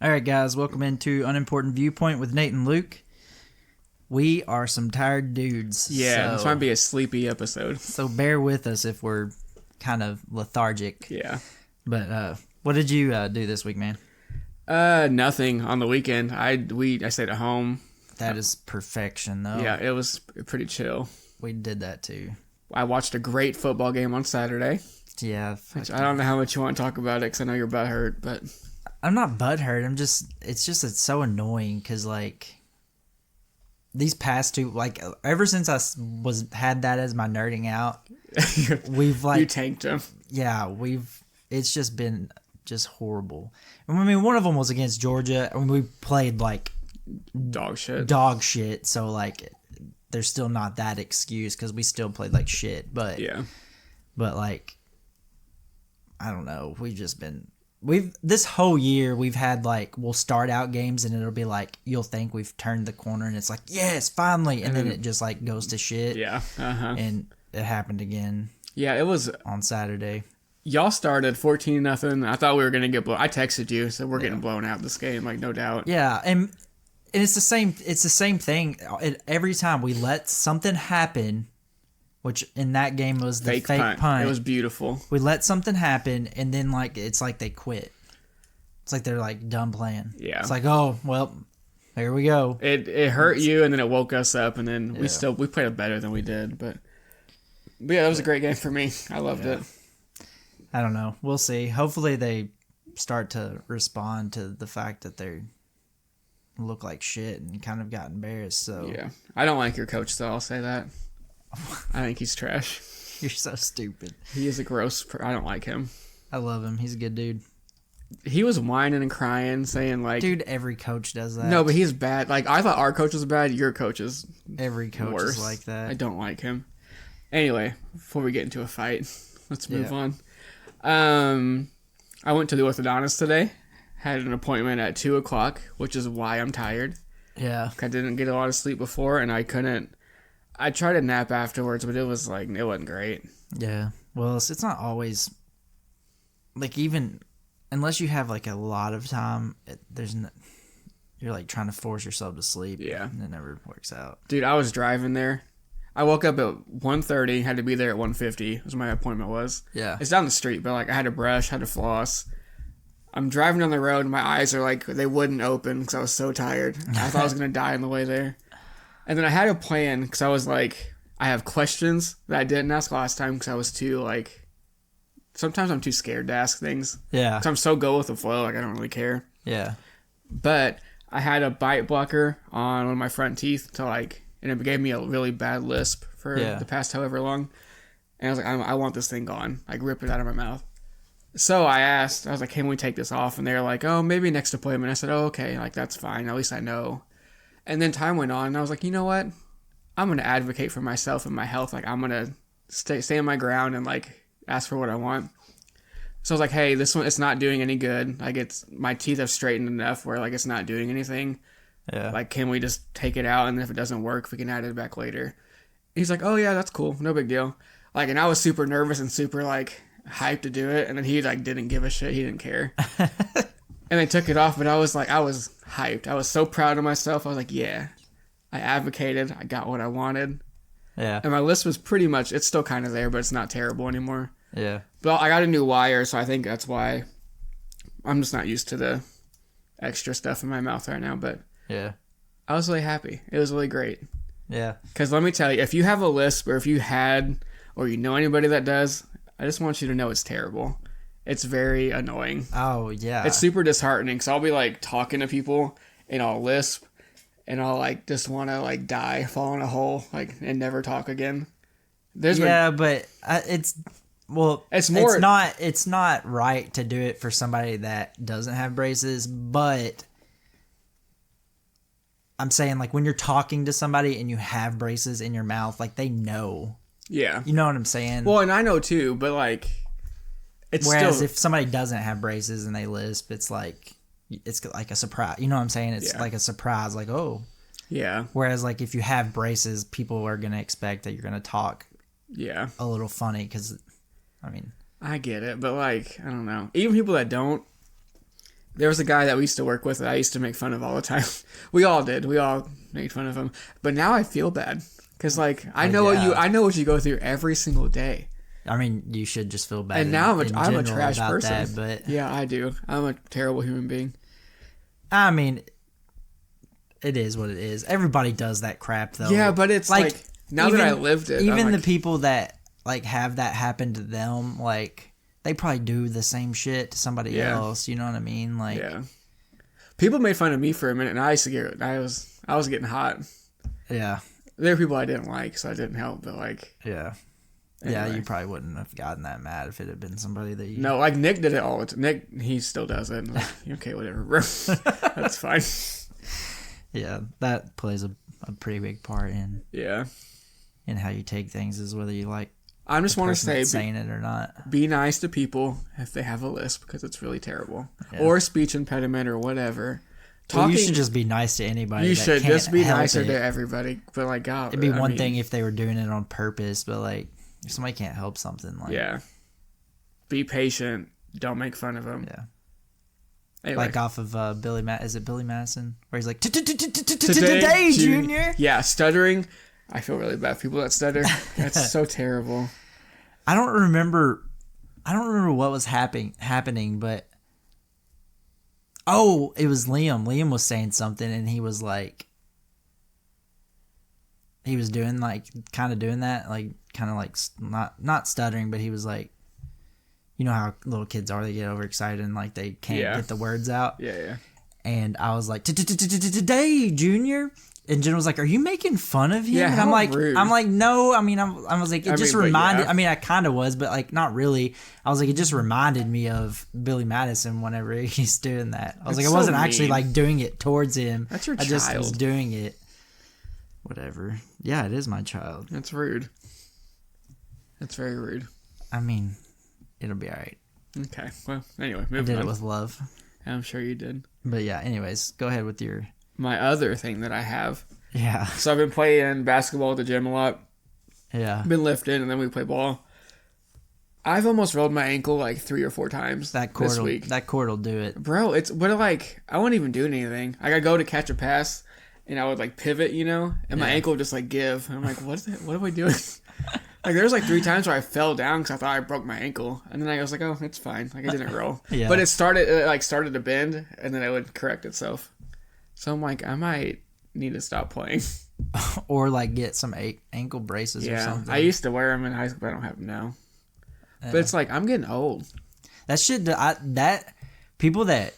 All right, guys, welcome into Unimportant Viewpoint with Nate and Luke. We are some tired dudes. Yeah, so, this might be a sleepy episode. So bear with us if we're kind of lethargic. Yeah. But what did you do this week, man? Nothing on the weekend. I stayed at home. That is perfection, though. Yeah, it was pretty chill. We did that too. I watched a great football game on Saturday. Yeah. I don't know how much you want to talk about it because I know you're butthurt, but I'm not butthurt. It's so annoying because, like, these past two, like, ever since I had that as my nerding out, we've, like... You tanked them. Yeah, it's just been just horrible. I mean, one of them was against Georgia, and we played, like... Dog shit. So, like, there's still not that excuse because we still played like shit. But, yeah. But, like, I don't know. This whole year, we've had, like, we'll start out games and it'll be like, you'll think we've turned the corner and it's like, yes, finally. And then it just, like, goes to shit. Yeah. Uh-huh. And it happened again. Yeah, it was on Saturday. Y'all started 14-0. I thought we were going to get blown. I texted you, so we're getting blown out this game, like, no doubt. Yeah, and it's the same thing. Every time we let something happen, which in that game was the fake punt. It was beautiful. We let something happen, and then, like, it's like they quit. It's like they're, like, done playing. Yeah. It's like, oh, well, here we go. It hurt you, and then it woke us up, and then we played it better than we did. But yeah, that was a great game for me. I loved it. I don't know. We'll see. Hopefully they start to respond to the fact that they look like shit and kind of got embarrassed. So yeah, I don't like your coach, though. I'll say that. I think he's trash. You're so stupid. He is a gross... I don't like him. I love him. He's a good dude. He was whining and crying, saying, like... Dude, every coach does that. No, but he's bad. Like, I thought our coach was bad. Your coach is Every coach worse. is like that. I don't like him. Anyway, before we get into a fight, let's move on. I went to the orthodontist today. Had an appointment at 2 o'clock, which is why I'm tired. Yeah. I didn't get a lot of sleep before, and I couldn't... I tried to nap afterwards, but it wasn't great. Yeah. Well, it's not always... Like, even... Unless you have, like, a lot of time, you're, like, trying to force yourself to sleep. Yeah. And it never works out. Dude, I was driving there. I woke up at 1:30, had to be there at 1:50, was my appointment was. Yeah. It's down the street, but, like, I had to brush, had to floss. I'm driving down the road, and my eyes are, like, they wouldn't open because I was so tired. I thought I was going to die on the way there. And then I had a plan because I was, like, I have questions that I didn't ask last time because I was too, like... Sometimes I'm too scared to ask things. Yeah. Because I'm so go with the flow, like, I don't really care. Yeah. But I had a bite blocker on one of my front teeth to, like... And it gave me a really bad lisp for the past however long. And I was like, I want this thing gone. Like, rip it out of my mouth. So I was like, can we take this off? And they're like, oh, maybe next appointment. I said, oh, okay. Like, that's fine. At least I know. And then time went on, and I was like, you know what? I'm going to advocate for myself and my health. Like, I'm going to stay on my ground and, like, ask for what I want. So I was like, hey, this one, it's not doing any good. Like, my teeth have straightened enough where, like, it's not doing anything. Yeah. Like, can we just take it out, and if it doesn't work, we can add it back later. He's like, oh, yeah, that's cool. No big deal. Like, and I was super nervous and super, like, hyped to do it, and then he, like, didn't give a shit. He didn't care. And they took it off, but I was hyped. I was so proud of myself. I was like, yeah, I advocated. I got what I wanted. Yeah. And my list was pretty much, it's still kind of there, but it's not terrible anymore. Yeah. But I got a new wire, so I think that's why I'm just not used to the extra stuff in my mouth right now, but yeah, I was really happy. It was really great. Yeah. Because let me tell you, if you have a lisp or if you had, or you know anybody that does, I just want you to know it's terrible. It's very annoying. Oh, yeah. It's super disheartening because I'll be, like, talking to people and I'll lisp and I'll, like, just want to, like, die, fall in a hole, like, and never talk again. But it's not right to do it for somebody that doesn't have braces, but I'm saying, like, when you're talking to somebody and you have braces in your mouth, like, they know. Yeah. You know what I'm saying? Well, and I know too, but, like, Whereas if somebody doesn't have braces and they lisp, it's like a surprise. You know what I'm saying? It's like a surprise, like, oh. Yeah. Whereas, like, if you have braces, people are going to expect that you're going to talk a little funny because, I mean. I get it, but, like, I don't know. Even people that don't, there was a guy that we used to work with that I used to make fun of all the time. We all did. We all made fun of him. But now I feel bad because like I know what you go through every single day. I mean, you should just feel bad. And now I'm a trash person. But yeah, I do. I'm a terrible human being. I mean, it is what it is. Everybody does that crap though. Yeah, but it's like now that I lived it, even the people that like have that happen to them, like they probably do the same shit to somebody else. You know what I mean? Like, people made fun of me for a minute, and I was getting hot. Yeah, there were people I didn't like, so I didn't help. But like, anyway. Yeah, you probably wouldn't have gotten that mad if it had been somebody that you... No, like Nick did it all the time. Nick, he still does it. Like, okay, whatever, bro. That's fine. Yeah, that plays a pretty big part in how you take things, is whether you like I just want to say saying it or not. Be nice to people if they have a lisp, because it's really terrible. Yeah. Or a speech impediment or whatever. You should just be nice to anybody. You should just be nicer to everybody. But like, God, it'd be one thing if they were doing it on purpose, but like, if somebody can't help something, like be patient. Don't make fun of them. Yeah. Anyway. Like off of is it Billy Madison, where he's like today, Junior. Yeah, stuttering. I feel really bad for people that stutter. That's so terrible. I don't remember what was happening, but it was Liam. Liam was saying something, and he was like, he was doing like kind of doing that, like kind of like not stuttering, but he was like, you know how little kids are, they get overexcited and like they can't get the words out. Yeah. And I was like, today, Junior. And Jen was like, "Are you making fun of him?" Yeah, and I'm like, rude. "No." I mean, I was like, it just reminded. I mean, I kind of was, but like, not really. I was like, it just reminded me of Billy Madison whenever he's doing that. I was like, I wasn't actually like doing it towards him. That's your child. I just was doing it. Whatever. Yeah, it is my child. That's rude. That's very rude. I mean, it'll be all right. Okay. Well, anyway, moving on. I did it with love. I'm sure you did. But yeah, anyways, go ahead with your... My other thing that I have. Yeah. So I've been playing basketball at the gym a lot. Yeah. Been lifting, and then we play ball. I've almost rolled my ankle like 3 or 4 times this week. That cord will do it. Bro, I wouldn't even do anything. Like, I go to catch a pass, and I would like pivot, and my ankle would just like give. And I'm like, what am I doing? Like, there's like 3 times where I fell down because I thought I broke my ankle. And then I was like, oh, it's fine. Like, I didn't roll. Yeah. But it started to bend, and then it would correct itself. So I'm like, I might need to stop playing. Or like get some ankle braces or something. I used to wear them in high school, but I don't have them now. Yeah. But it's like, I'm getting old. That shit, that people that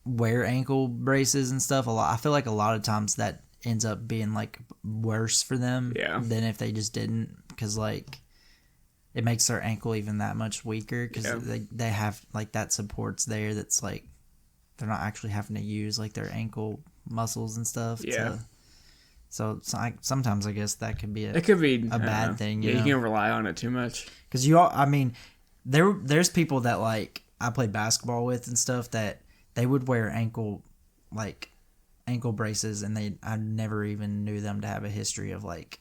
wear ankle braces and stuff, I feel like a lot of times that ends up being like worse for them than if they just didn't, because like it makes their ankle even that much weaker, because they have like that supports there that's like they're not actually having to use like their ankle muscles and stuff. So sometimes I guess that could be a bad thing. You can't rely on it too much. Because there's people that like I played basketball with and stuff that they would wear ankle braces, and I never even knew them to have a history of like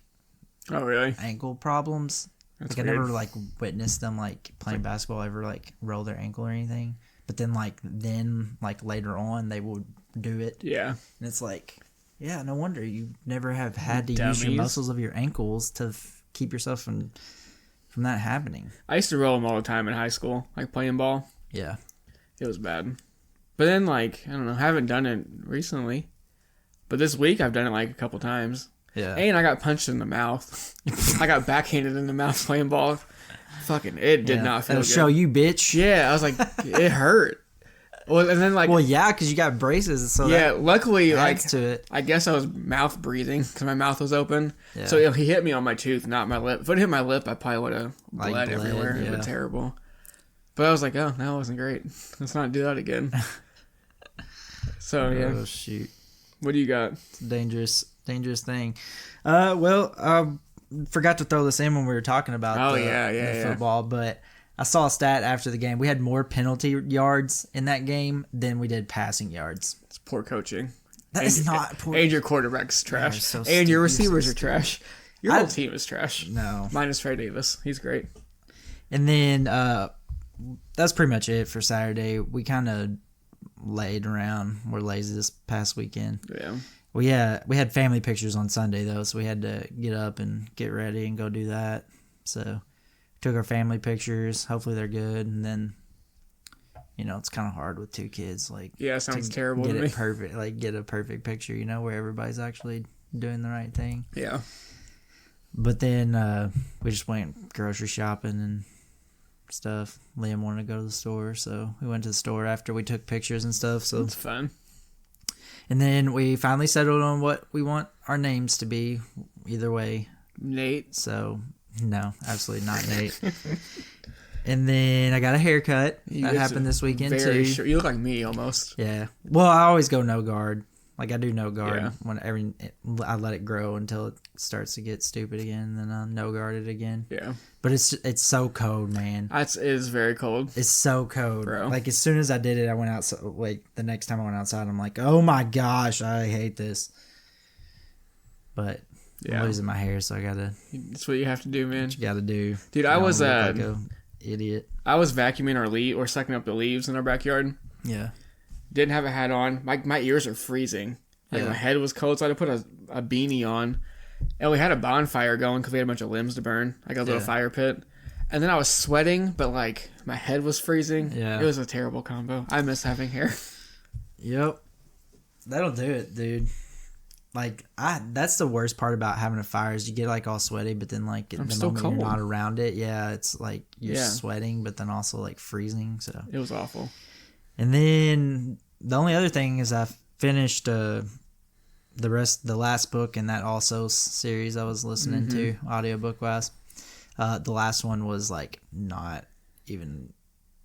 ankle problems. That's like weird. I never like witnessed them like playing basketball ever like roll their ankle or anything. But then later on they would do it. Yeah. And it's like, yeah, no wonder you never have had to use your muscles of your ankles to keep yourself from that happening. I used to roll them all the time in high school, like playing ball. Yeah. It was bad. But then like, I don't know, I haven't done it recently. But this week I've done it like a couple times. Yeah. And I got punched in the mouth. I got backhanded in the mouth playing ball. Fucking, it did not feel good. That'll show you, bitch. Yeah, I was like, it hurt. Well, and then like, because you got braces, so luckily, adds to it. I guess I was mouth breathing because my mouth was open. Yeah. So he hit me on my tooth, not my lip. If it hit my lip, I probably would have bled everywhere. It would have been terrible. But I was like, oh, that wasn't great. Let's not do that again. So Oh shoot! What do you got? It's a dangerous thing. Forgot to throw this in when we were talking about the football, but I saw a stat after the game. We had more penalty yards in that game than we did passing yards. It's poor coaching. That is not poor. And your quarterback's trash. So and your receivers are trash. Your whole team is trash. No. Minus Trey Davis. He's great. And then that's pretty much it for Saturday. We kind of laid around. We're lazy this past weekend. Yeah. We had family pictures on Sunday though, so we had to get up and get ready and go do that. So took our family pictures. Hopefully they're good, and then it's kind of hard with 2 kids. Like sounds terrible. Get to it me. perfect, like get a perfect picture. Where everybody's actually doing the right thing. Yeah. But then we just went grocery shopping and stuff. Liam wanted to go to the store, so we went to the store after we took pictures and stuff. So it's fun. And then we finally settled on what we want our names to be. Either way, Nate. So no, absolutely not Nate. And then I got a haircut. That happened this weekend too. Short. You look like me almost. Yeah. Well, I always go no guard. Like I do no guard Yeah. I let it grow until it starts to get stupid again, and then I no guard it again. Yeah. But it's so cold, man. It is very cold. It's so cold, bro. Like as soon as I did it, I went outside. Like the next time I went outside, I'm like, oh my gosh, I hate this. But I'm losing my hair, so I gotta. That's what you have to do, man. What you gotta do, dude. I was like a idiot. I was vacuuming or sucking up the leaves in our backyard. Yeah. Didn't have a hat on. My ears are freezing. Like my head was cold, so I had to put a beanie on. And we had a bonfire going because we had a bunch of limbs to burn, like a little fire pit. And then I was sweating, but like my head was freezing. Yeah. It was a terrible combo. I miss having hair. Yep. That'll do it, dude. Like that's the worst part about having a fire is you get like all sweaty, but then like the moment you're not around it, it's like you're sweating, but then also like freezing. So it was awful. And then the only other thing is I finished the last book in that Also series I was listening to audiobook wise. The last one was like not even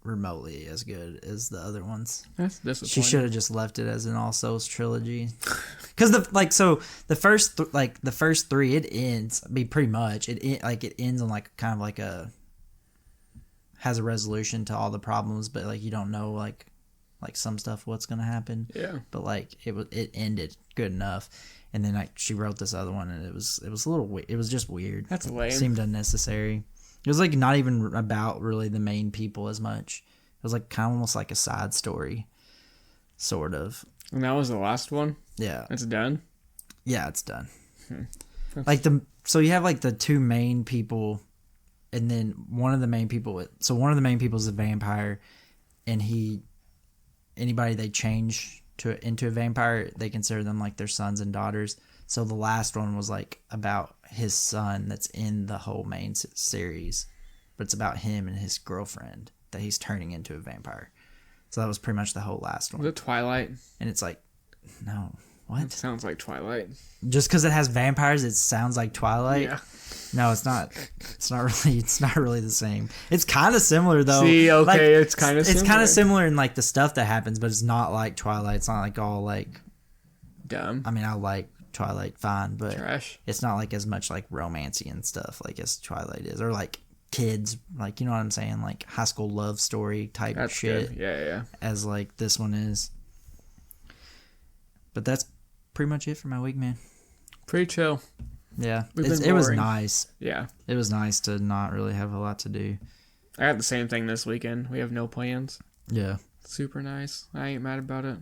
remotely as good as the other ones. That's disappointing. She should have just left it as an Also's trilogy. Because the first 3 it ends. I mean, pretty much it ends on like kind of like has a resolution to all the problems, but like you don't know like some stuff what's gonna happen. Yeah. But like it ended good enough, and then like she wrote this other one, and it was a little it was just weird. That's lame. It seemed unnecessary. It was like not even about really the main people as much. It was like kind of almost like a side story, sort of. And that was the last one? Yeah. It's done? Yeah, it's done. So you have like the 2 main people, and then one of the main people is a vampire, and anybody they change into a vampire, they consider them like their sons and daughters. So the last one was like about his son that's in the whole main series, but it's about him and his girlfriend that he's turning into a vampire. So that was pretty much the whole last one. Was it Twilight? And it's like, no, what? It sounds like Twilight. Just because it has vampires, it sounds like Twilight? Yeah. No, it's not. It's not really the same. It's kind of similar though. See, okay, like, it's kind of similar. It's kind of similar in like the stuff that happens, but it's not like Twilight. It's not like all like dumb. I mean, I like Twilight fine, but trash. It's not like as much like romancy and stuff like as Twilight is, or like kids, like you know what I'm saying, like high school love story type shit. Good. Yeah. As like this one is. But that's pretty much it for my week, man. Pretty chill. Yeah, it was nice. Yeah, it was nice to not really have a lot to do. I had the same thing this weekend. We have no plans. Yeah, super nice. I ain't mad about it.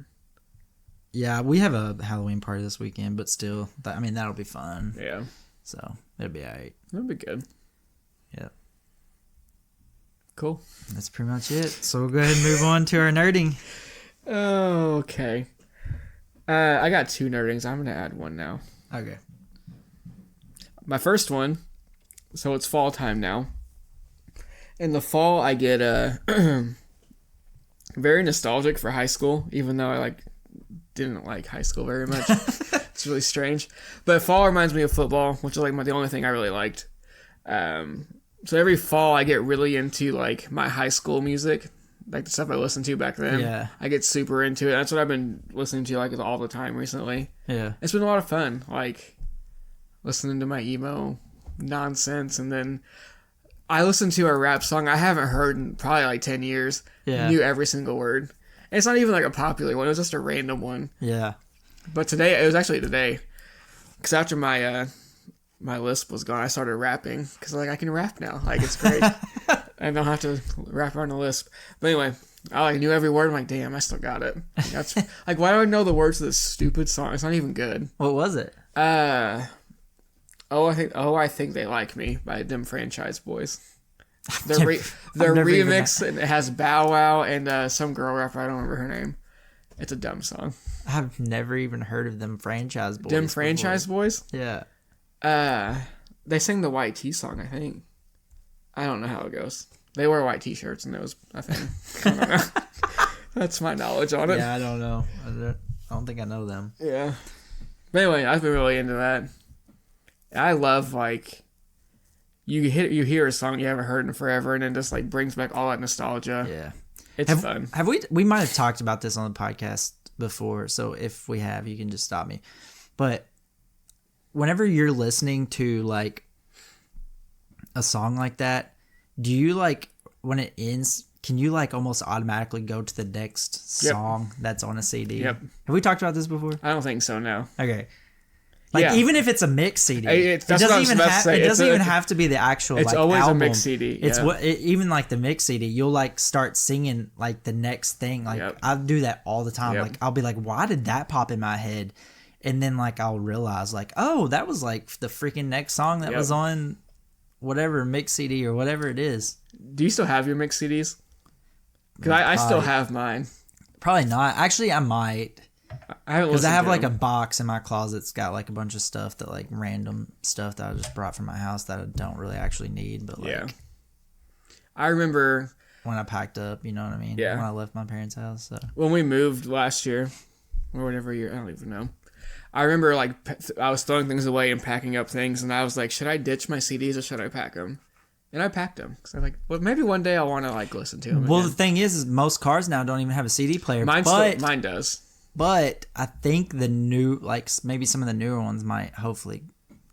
Yeah, we have a Halloween party this weekend, but still, that'll be fun. Yeah, so it'll be alright. It'll be good. Yeah. Cool. That's pretty much it. So we'll go ahead and move on to our nerding. Oh, okay. I got 2 nerdings. I'm gonna add one now. Okay. My first one, so it's fall time now. In the fall, I get very nostalgic for high school, even though I didn't like high school very much. It's really strange. But fall reminds me of football, which is the only thing I really liked. So every fall, I get really into my high school music, the stuff I listened to back then. Yeah. I get super into it. That's what I've been listening to all the time recently. Yeah. It's been a lot of fun. Listening to my emo nonsense, and then I listened to a rap song I haven't heard in probably 10 years. Yeah. Knew every single word. And it's not even a popular one. It was just a random one. Yeah. But it was actually today. Because after my lisp was gone, I started rapping. Because I can rap now. It's great. I don't have to rap around a lisp. But anyway, I knew every word. I'm like, damn, I still got it. That's like, why do I know the words to this stupid song? It's not even good. What was it? I think they like me by them Franchise Boys. Their remix, and it has Bow Wow and some girl rapper. I don't remember her name. It's a dumb song. I've never even heard of them Franchise Boys. Them Franchise Boys? Yeah. They sing the white tee song, I think. I don't know how it goes. They wear white t-shirts and it was a thing. I don't know. That's my knowledge on it. Yeah, I don't know. I don't think I know them. Yeah. But anyway, I've been really into that. I love, like, you hear a song you haven't heard in forever, and it just, like, brings back all that nostalgia. Yeah. It's fun. We might have talked about this on the podcast before, so if we have, you can just stop me. But whenever you're listening to, like, a song like that, do you, like, when it ends, can you, like, almost automatically go to the next song that's on a CD? Yep. Have we talked about this before? I don't think so, no. Okay. Like, even if it's a mix CD, it doesn't even have to be the actual, it's like, always album. a mix CD. It's even, like, the mix CD, you'll, like, start singing, like, the next thing. Like, I do that all the time. Like, I'll be like, why did that pop in my head? And then, like, I'll realize, like, oh, that was, like, the freaking next song that was on whatever mix CD or whatever it is. Do you still have your mix CDs? Because I still have mine. Probably not. Actually, I might. Because I have like a box in my closet that's got like a bunch of stuff that like random stuff that I just brought from my house that I don't really actually need. But like, I remember when I packed up, you know what I mean? Yeah. When I left my parents' house. So when we moved last year, or whatever year, I don't even know. I remember like I was throwing things away and packing up things, and I was like, should I ditch my CDs or should I pack them? And I packed them because I'm like, well, maybe one day I want to like listen to them. Well, again. the thing is most cars now don't even have a CD player. Mine does. But I think the new, like maybe some of the newer ones might hopefully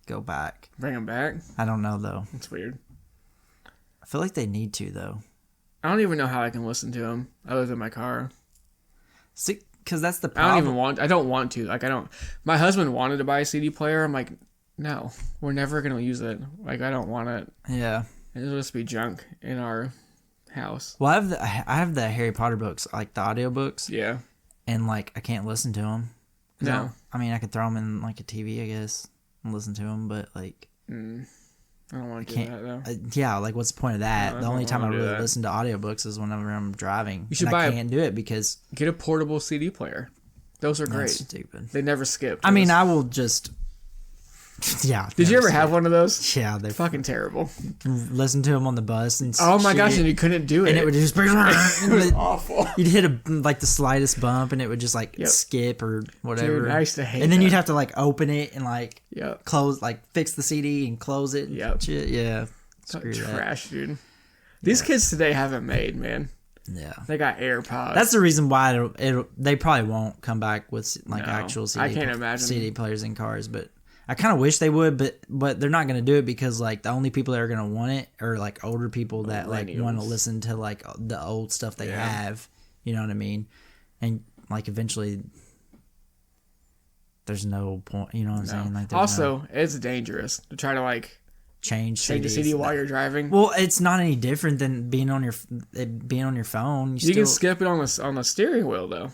go back. Bring them back? I don't know though. It's weird. I feel like they need to though. I don't even know how I can listen to them other than my car. See, because that's the problem. I don't want to. Like, I don't. My husband wanted to buy a CD player. I'm like, no, we're never going to use it. Like, I don't want it. Yeah. It'll just be junk in our house. Well, I have the Harry Potter books, like the audio books. Yeah. And, like, I can't listen to them. No. I mean, I could throw them in, like, a TV, I guess, and listen to them, but, like... I don't want to do that, though. Yeah, like, what's the point of that? No, the only time I really that. listen to audiobooks is whenever I'm driving. You should I can't do it because... Get a portable CD player. Those are great. That's stupid. They never skip. I mean, I will just... Yeah. Did you ever have one of those? Yeah, they're fucking terrible. Listen to them on the bus and oh my gosh, and you couldn't do it, and it would just it was awful. You'd hit like the slightest bump, and it would just like skip or whatever. Dude, I used to hate. And then that. you'd have to like open it and like Yep. close, like fix the CD and close it. Yep. Shit. Yeah. Screw trash, dude. These kids today haven't made, man. Yeah. They got AirPods. That's the reason why they probably won't come back with like actual CD. I can't imagine CD players in cars, but. I kind of wish they would, but they're not going to do it because like the only people that are going to want it are like older people that like want to listen to like the old stuff they have. You know what I mean? And like eventually, there's no point. You know what I'm saying? Like also, it's dangerous to try to like change a CD while you're driving. Well, it's not any different than being on your phone. You can skip it on the steering wheel though.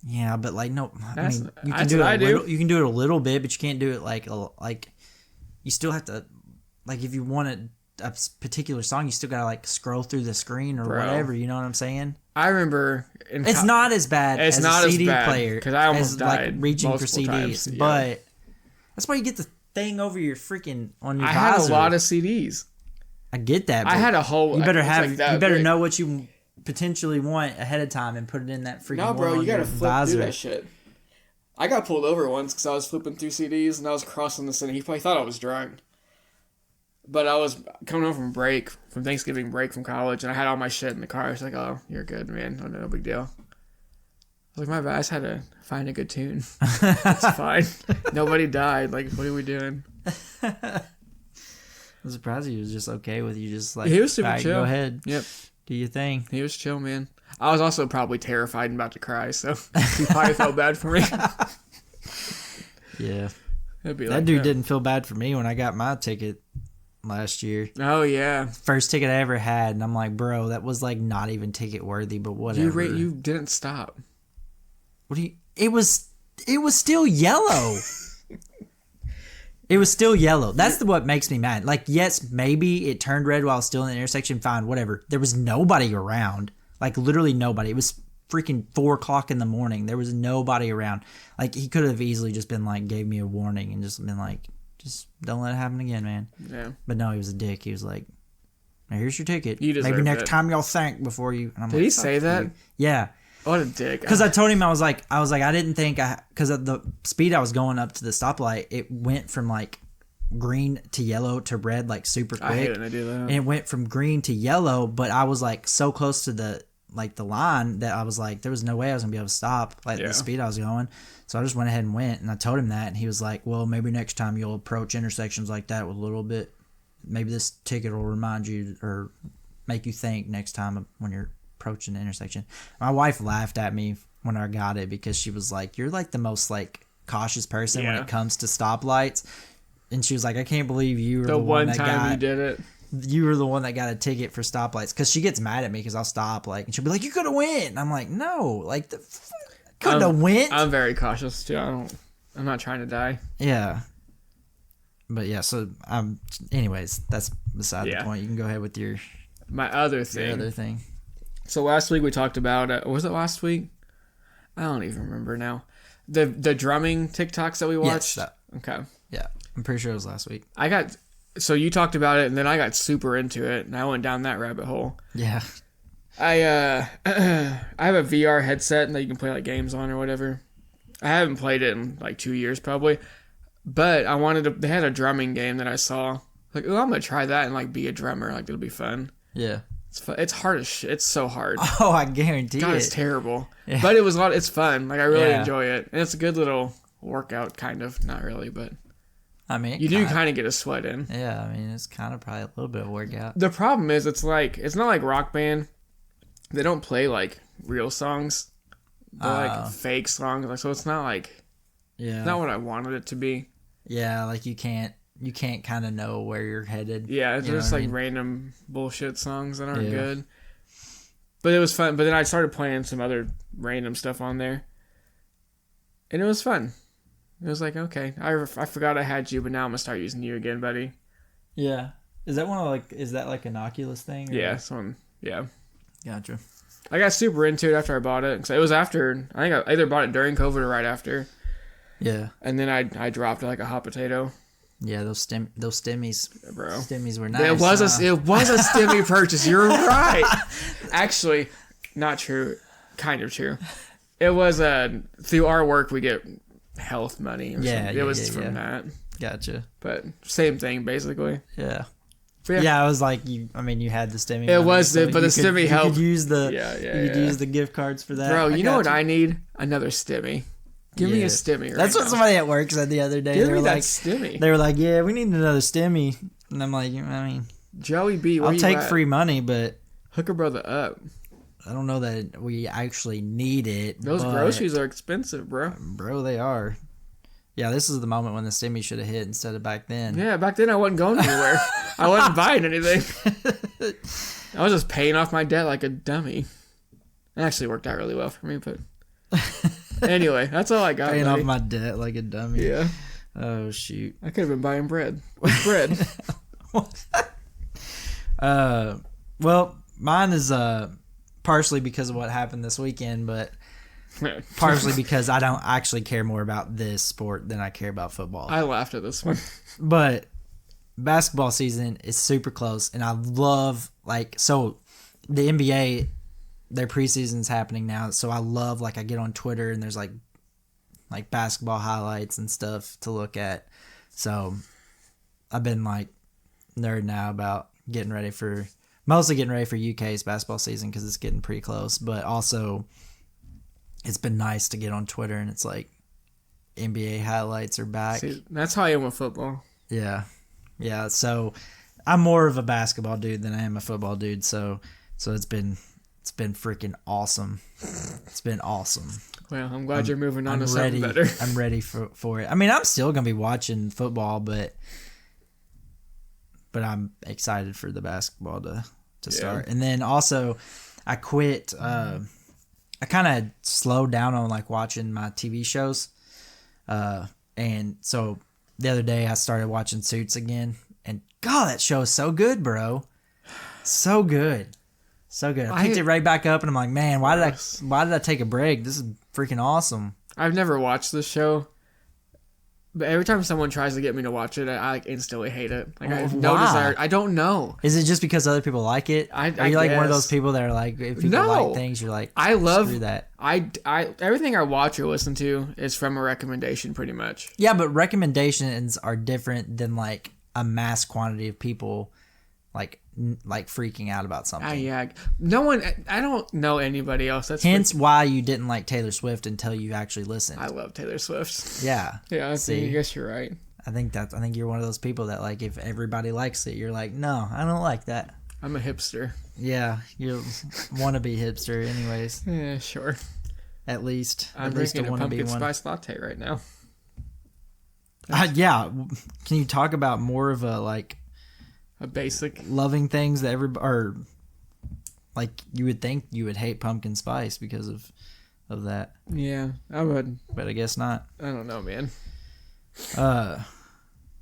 Yeah, but like no, I mean you can do it. You can do it a little bit, but you can't do it like you still have to like if you want a particular song, you still gotta like scroll through the screen or whatever. You know what I'm saying? I remember it's not as bad as a CD player because I almost died like reaching for CDs, times. But that's why you get the thing over your freaking on your. I visor. had a lot of CDs. I get that. I had a whole. You better know what you potentially want ahead of time and put it in that freaking. No, bro, you gotta flip visor. through that shit. I got pulled over once because I was flipping through CDs and I was crossing the city. He probably thought I was drunk, but I was coming home from Thanksgiving break from college, and I had all my shit in the car. I was like, "Oh, you're good, man. No big deal." I was like, "My bad. I just had to find a good tune. It's fine. Nobody died. Like, what are we doing?" I'm surprised he was just okay with you. Just like he was super chill. Go ahead. Yep. Do your thing. He was chill, man. I was also probably terrified and about to cry, so he probably felt bad for me. Yeah. That dude didn't feel bad for me when I got my ticket. last year. Oh yeah, first ticket I ever had, and I'm like, bro, that was like not even ticket worthy, but whatever. You didn't stop. What do you? It was still yellow. It was still yellow. That's what makes me mad. Like, yes, maybe it turned red while I was still in the intersection. Fine, whatever. There was nobody around. Like, literally nobody. It was freaking 4:00 in the morning. There was nobody around. Like, he could have easily just been like, gave me a warning and just been like, just don't let it happen again, man. Yeah. But no, he was a dick. He was like, now here's your ticket. You deserve Maybe next it. time y'all think before you. And I'm Did like, he say that? You. Yeah. What a dick. Because I told him, I was like, I didn't think because of the speed I was going up to the stoplight, it went from like green to yellow to red like super quick. I hate when they do that. And it went from green to yellow, but I was like so close to the line that I was like, there was no way I was gonna be able to stop the speed I was going. So I just went ahead and went, and I told him that, and he was like, well, maybe next time you'll approach intersections like that with a little bit. Maybe this ticket will remind you or make you think next time when you're approaching the intersection. My wife laughed at me when I got it because she was like, you're like the most like cautious person when it comes to stoplights. And she was like, I can't believe you were the one that time you did it. You were the one that got a ticket for stoplights. Because she gets mad at me because I'll stop and she'll be like, you could have went. And I'm like, no, couldn't have went. I'm very cautious too. I'm not trying to die. Yeah. But yeah, so anyways, that's beside the point. You can go ahead with my other thing. Your other thing. So last week we talked about was it last week? I don't even remember now. The drumming TikToks that we watched. Yes, okay. Yeah, I'm pretty sure it was last week. So you talked about it, and then I got super into it, and I went down that rabbit hole. Yeah. I have a VR headset that you can play like games on or whatever. I haven't played it in like 2 years probably, but I wanted to. They had a drumming game that I saw. Like, oh, I'm gonna try that and like be a drummer. Like, it'll be fun. Yeah. It's fun. It's hard as shit. It's so hard. Oh, I guarantee God, it. it's terrible. Yeah. But it was it's fun. Like, I really enjoy it. And it's a good little workout, kind of. Not really, but I mean, you do kind of get a sweat in. Yeah, I mean, it's kind of probably a little bit of workout. The problem is, it's not like Rock Band. They don't play like real songs. They're like fake songs. Like, so it's not like it's not what I wanted it to be. Yeah, like you can't kind of know where you're headed. Yeah, it's just like random bullshit songs that aren't good. But it was fun. But then I started playing some other random stuff on there, and it was fun. It was like, okay, I forgot I had you, but now I'm gonna start using you again, buddy. Yeah, is that like an Oculus thing? Or? Yeah, yeah. Gotcha. I got super into it after I bought it. So it was after, I think I either bought it during COVID or right after. Yeah. And then I dropped it like a hot potato. Yeah, those stimmies, yeah, bro. Stimmies were nice. It was a stimmy purchase. You're right. Actually, not true. Kind of true. It was through our work we get health money. Or something. It was from that. Gotcha. But same thing basically. Yeah. Yeah, I was like, you had the stimmy. It was, but the stimmy helped. You could use use the gift cards for that. Bro, you know what I need? Another stimmy. Give me a stimmy right That's what somebody at work said the other day. Give me that stimmy. They were like, yeah, we need another stimmy. And I'm like, I mean, Joey B, I'll take free money, but hook a brother up. I don't know that we actually need it. Those groceries are expensive, bro. Bro, they are. Yeah, this is the moment when the stimmy should have hit instead of back then. Yeah, back then I wasn't going anywhere. I wasn't buying anything. I was just paying off my debt like a dummy. It actually worked out really well for me, but anyway, that's all I got. Paying off my debt like a dummy. Yeah. Oh shoot. I could have been buying bread. What's bread? Well, mine is partially because of what happened this weekend, but partially because I don't actually care more about this sport than I care about football. I laughed at this one. But basketball season is super close, and I love the NBA, their preseason's happening now, so I love I get on Twitter and there's like basketball highlights and stuff to look at. So I've been nerding out about mostly getting ready for UK's basketball season because it's getting pretty close, but also it's been nice to get on Twitter and it's like NBA highlights are back. See, that's how I am with football. Yeah. Yeah. So I'm more of a basketball dude than I am a football dude. So it's been freaking awesome. It's been awesome. Well, I'm glad you're moving on to something better. I'm ready for it. I mean, I'm still going to be watching football, but but I'm excited for the basketball to start. And then also, I quit. I kind of slowed down on like watching my TV shows, and so the other day I started watching Suits again, and God, that show is so good, bro. So good. So good. I picked it right back up, and I'm like, man, why did I take a break? This is freaking awesome. I've never watched this show, but every time someone tries to get me to watch it, I like instantly hate it. Like I have no desire. I don't know. Is it just because other people like it? Are you like one of those people that are like, if people like things, you're like, I love screw that. I everything I watch or listen to is from a recommendation, pretty much. Yeah, but recommendations are different than like a mass quantity of people like freaking out about something. Yeah, no one. I don't know anybody else. That's hence why you didn't like Taylor Swift until you actually listened. I love Taylor Swift. Yeah, yeah. I guess you're right. I think you're one of those people that like if everybody likes it, you're like, no, I don't like that. I'm a hipster. Yeah, you want to be hipster, anyways. Yeah, sure. At least I'm drinking a pumpkin spice latte right now. Yeah, can you talk about more of a like? A basic loving things that or like you would think you would hate pumpkin spice because of that. Yeah, I would, but I guess not. I don't know, man.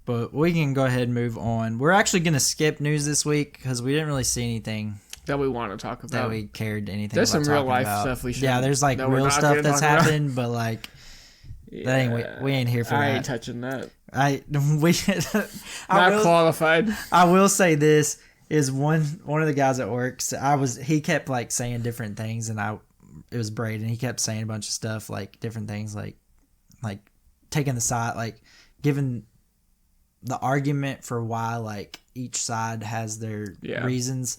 But we can go ahead and move on. We're actually gonna skip news this week because we didn't really see anything that we want to talk about. That we cared anything. There's about some real life about. stuff we should. Yeah, there's like real stuff that's happened, but like that ain't we ain't here for that. I ain't touching that. Not qualified. I will say this is one of the guys at work. He kept like saying different things, and it was Braden. He kept saying a bunch of stuff like different things, like taking the side, like giving the argument for why like each side has their reasons.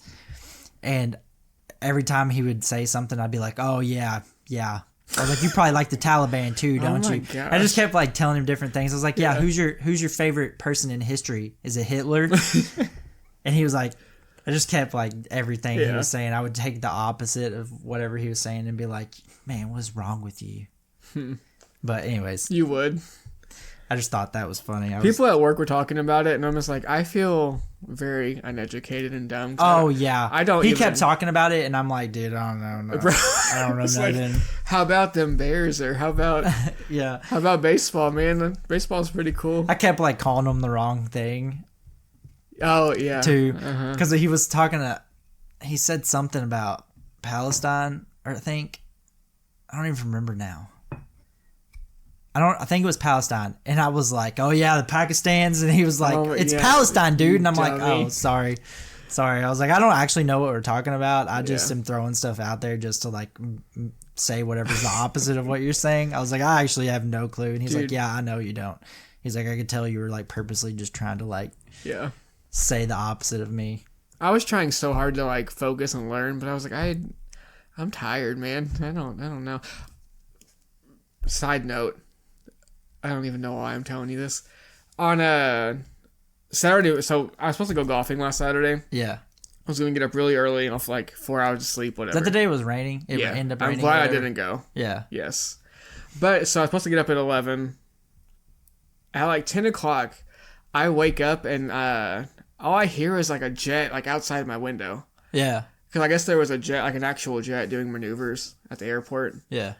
And every time he would say something, I'd be like, oh yeah. I was like, you probably like the Taliban too, don't you? Gosh. I just kept like telling him different things. I was like, yeah, who's your favorite person in history? Is it Hitler? And he was like, I just kept like everything he was saying. I would take the opposite of whatever he was saying and be like, man, what's wrong with you? But anyways. You would. I just thought that was funny. People at work were talking about it, and I'm just like, I feel very uneducated and dumb. Oh, yeah. I don't. He kept talking about it, and I'm like, dude, I don't know. I don't know nothing. Like, how about them Bears, or how about how about baseball, man? Baseball's pretty cool. I kept like calling him the wrong thing. Oh yeah. Too, because he was he said something about Palestine, or I don't even remember now. I think it was Palestine. And I was like, oh yeah, the Pakistans. And he was like, it's Palestine, dude. And I'm like, oh, sorry. I was like, I don't actually know what we're talking about. I just am throwing stuff out there just to like say whatever's the opposite of what you're saying. I was like, I actually have no clue. And he's like, yeah, I know you don't. He's like, I could tell you were like purposely just trying to like say the opposite of me. I was trying so hard to like focus and learn, but I was like, I'm tired, man. I don't know. Side note. I don't even know why I'm telling you this. On Saturday, so I was supposed to go golfing last Saturday. Yeah. I was going to get up really early and off like 4 hours of sleep, whatever. Is that the day it was raining? It ended up raining. I'm glad I didn't go. Yeah. Yes. But, so I was supposed to get up at 11. At like 10 o'clock, I wake up and all I hear is like a jet like outside my window. Yeah. Because I guess there was a jet, like an actual jet doing maneuvers at the airport. Yeah.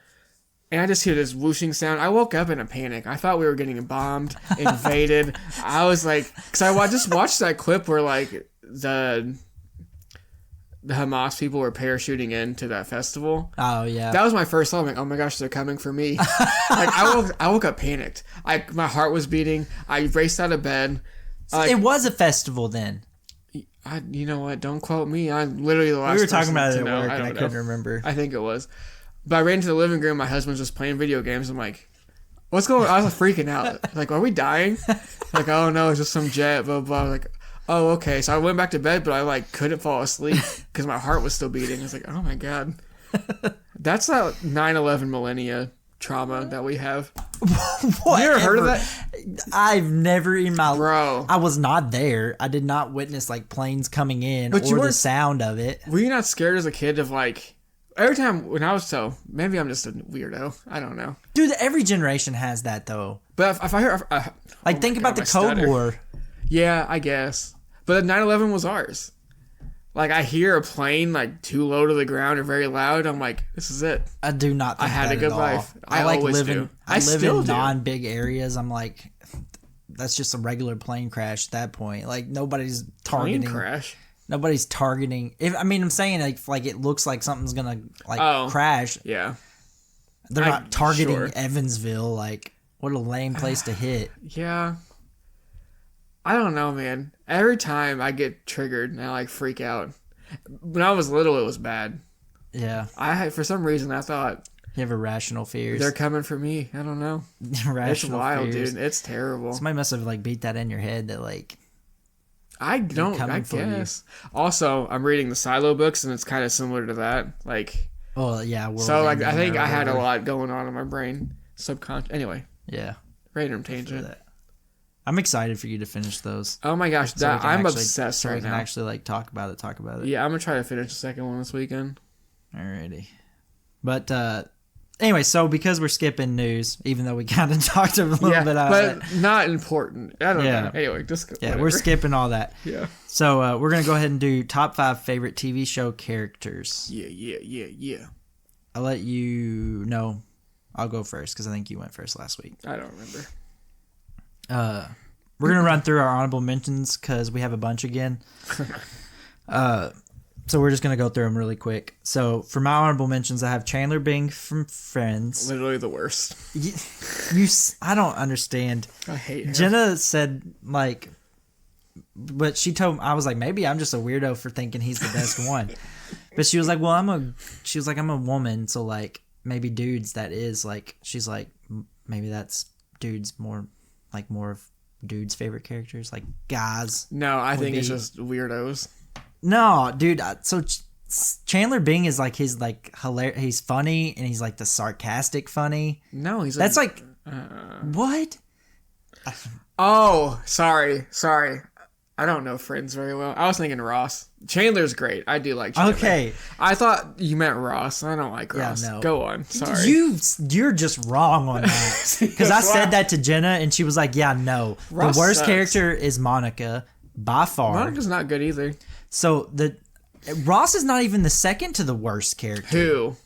And I just hear this whooshing sound. I woke up in a panic. I thought we were getting bombed, invaded. I was like, because I just watched that clip where like the Hamas people were parachuting into that festival. Oh yeah, that was my first thought. I'm like, oh my gosh, they're coming for me. Like I woke up panicked. My heart was beating. I raced out of bed. It was a festival then. You know what? Don't quote me. I'm literally the last. We were talking about it at work, and I couldn't remember. I think it was. But I ran into the living room. My husband's just playing video games. I'm like, what's going on? I was freaking out. Like, are we dying? Like, oh no, it's just some jet, blah, blah. I was like, oh, okay. So I went back to bed, but I like couldn't fall asleep because my heart was still beating. I was like, oh my God. That's that 9/11 millennia trauma that we have. What? You ever heard of that? I've never in my Bro. I was not there. I did not witness like planes coming in but or the sound of it. Were you not scared as a kid of like every time when I was maybe I'm just a weirdo. I don't know. Dude, every generation has that though. But if I hear... think about the Cold War. Yeah, I guess. But 9/11 was ours. Like, I hear a plane, like, too low to the ground or very loud. I'm like, this is it. I do not think I had that a good at all. life. I like always living. do. I live still in do. non-big areas. I'm like, that's just a regular plane crash at that point. Like, nobody's targeting. Plane crash? Nobody's targeting. I'm saying like it looks like something's gonna crash. Yeah. They're not targeting sure. Evansville. Like, what a lame place to hit. Yeah. I don't know, man. Every time I get triggered and I like freak out. When I was little, it was bad. Yeah. For some reason, I thought you have irrational fears. They're coming for me. I don't know. It's wild, fears. Dude. It's terrible. Somebody must have like beat that in your head that like. I guess. Also, I'm reading the Silo books, and it's kind of similar to that. Like. Oh yeah. So like, I think I had a lot going on in my brain, subconscious. Anyway. Yeah. Random tangent. I'm excited for you to finish those. Oh my gosh, I'm obsessed right now. So we can actually like talk about it. Yeah, I'm gonna try to finish the second one this weekend. Alrighty. But anyway, so because we're skipping news, even though we kind of talked a little bit about it. But not important. I don't know. Anyway, just whatever. We're skipping all that. Yeah. So we're gonna go ahead and do top 5 favorite TV show characters. Yeah. I'll let you know. I'll go first because I think you went first last week. I don't remember. We're gonna run through our honorable mentions because we have a bunch again. So we're just gonna go through them really quick. So for my honorable mentions, I have Chandler Bing from Friends. Literally the worst. I don't understand. I hate him. Jenna said like, but she told I was like maybe I'm just a weirdo for thinking he's the best one. But she was like, well, I'm a woman, so like maybe dudes that is like she's like maybe that's dudes more of dudes' favorite characters, like guys. No, I think it's just weirdos. No, dude. So Chandler Bing is like he's like hilarious. He's funny and he's like the sarcastic funny. No, he's that's like what? Oh, sorry. I don't know Friends very well. I was thinking Ross. Chandler's great. I do like Chandler. Okay. I thought you meant Ross. I don't like Ross. Yeah, no. Go on. Sorry. You're just wrong on that. Because I said that to Jenna and she was like, yeah, no. Ross the worst sucks. Character is Monica by far. Monica's not good either. So Ross is not even the second to the worst character. Who?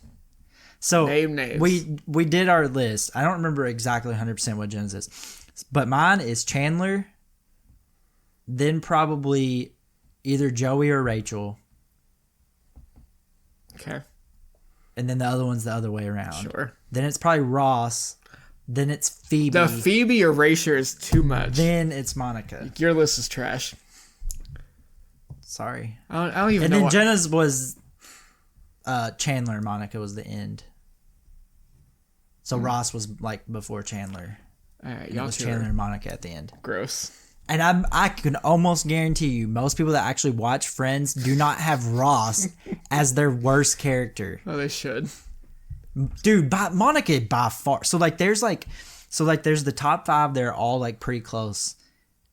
So name names. We did our list. I don't remember exactly 100% what Jenna's is. But mine is Chandler, then probably either Joey or Rachel. Okay. And then the other one's the other way around. Sure. Then it's probably Ross. Then it's Phoebe. The Phoebe erasure is too much. Then it's Monica. Your list is trash. Sorry. I don't even know. And then Jenna's was Chandler and Monica was the end. So Ross was like before Chandler. All right, y'all it was Chandler and Monica at the end. Gross. And I can almost guarantee you, most people that actually watch Friends do not have Ross as their worst character. Oh, they should. Dude, Monica by far. So there's the top 5. They're all like pretty close,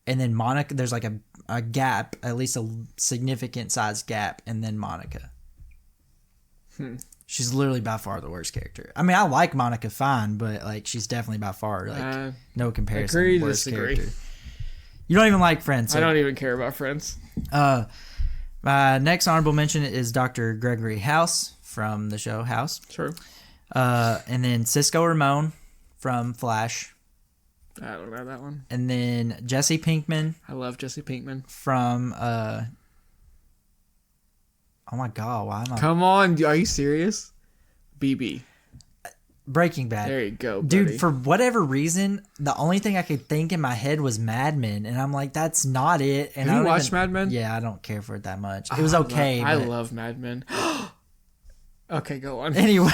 and then Monica. There's like a gap, at least a significant size gap, and then Monica. She's literally by far the worst character. I mean, I like Monica fine, but like she's definitely by far like no comparison. Agree, worst disagree. Character. You don't even like Friends. So. I don't even care about Friends. My next honorable mention is Dr. Gregory House from the show House. True. And then Cisco Ramon from Flash. I don't know that one. And then Jesse Pinkman. I love Jesse Pinkman. From oh my god, why am I? Come on, are you serious? BB. Breaking Bad. There you go, buddy. Dude, for whatever reason, the only thing I could think in my head was Mad Men, and I'm like, that's not it. And Have you watched Mad Men? Yeah, I don't care for it that much. It was okay. I love Mad Men. Okay, go on. Anyway,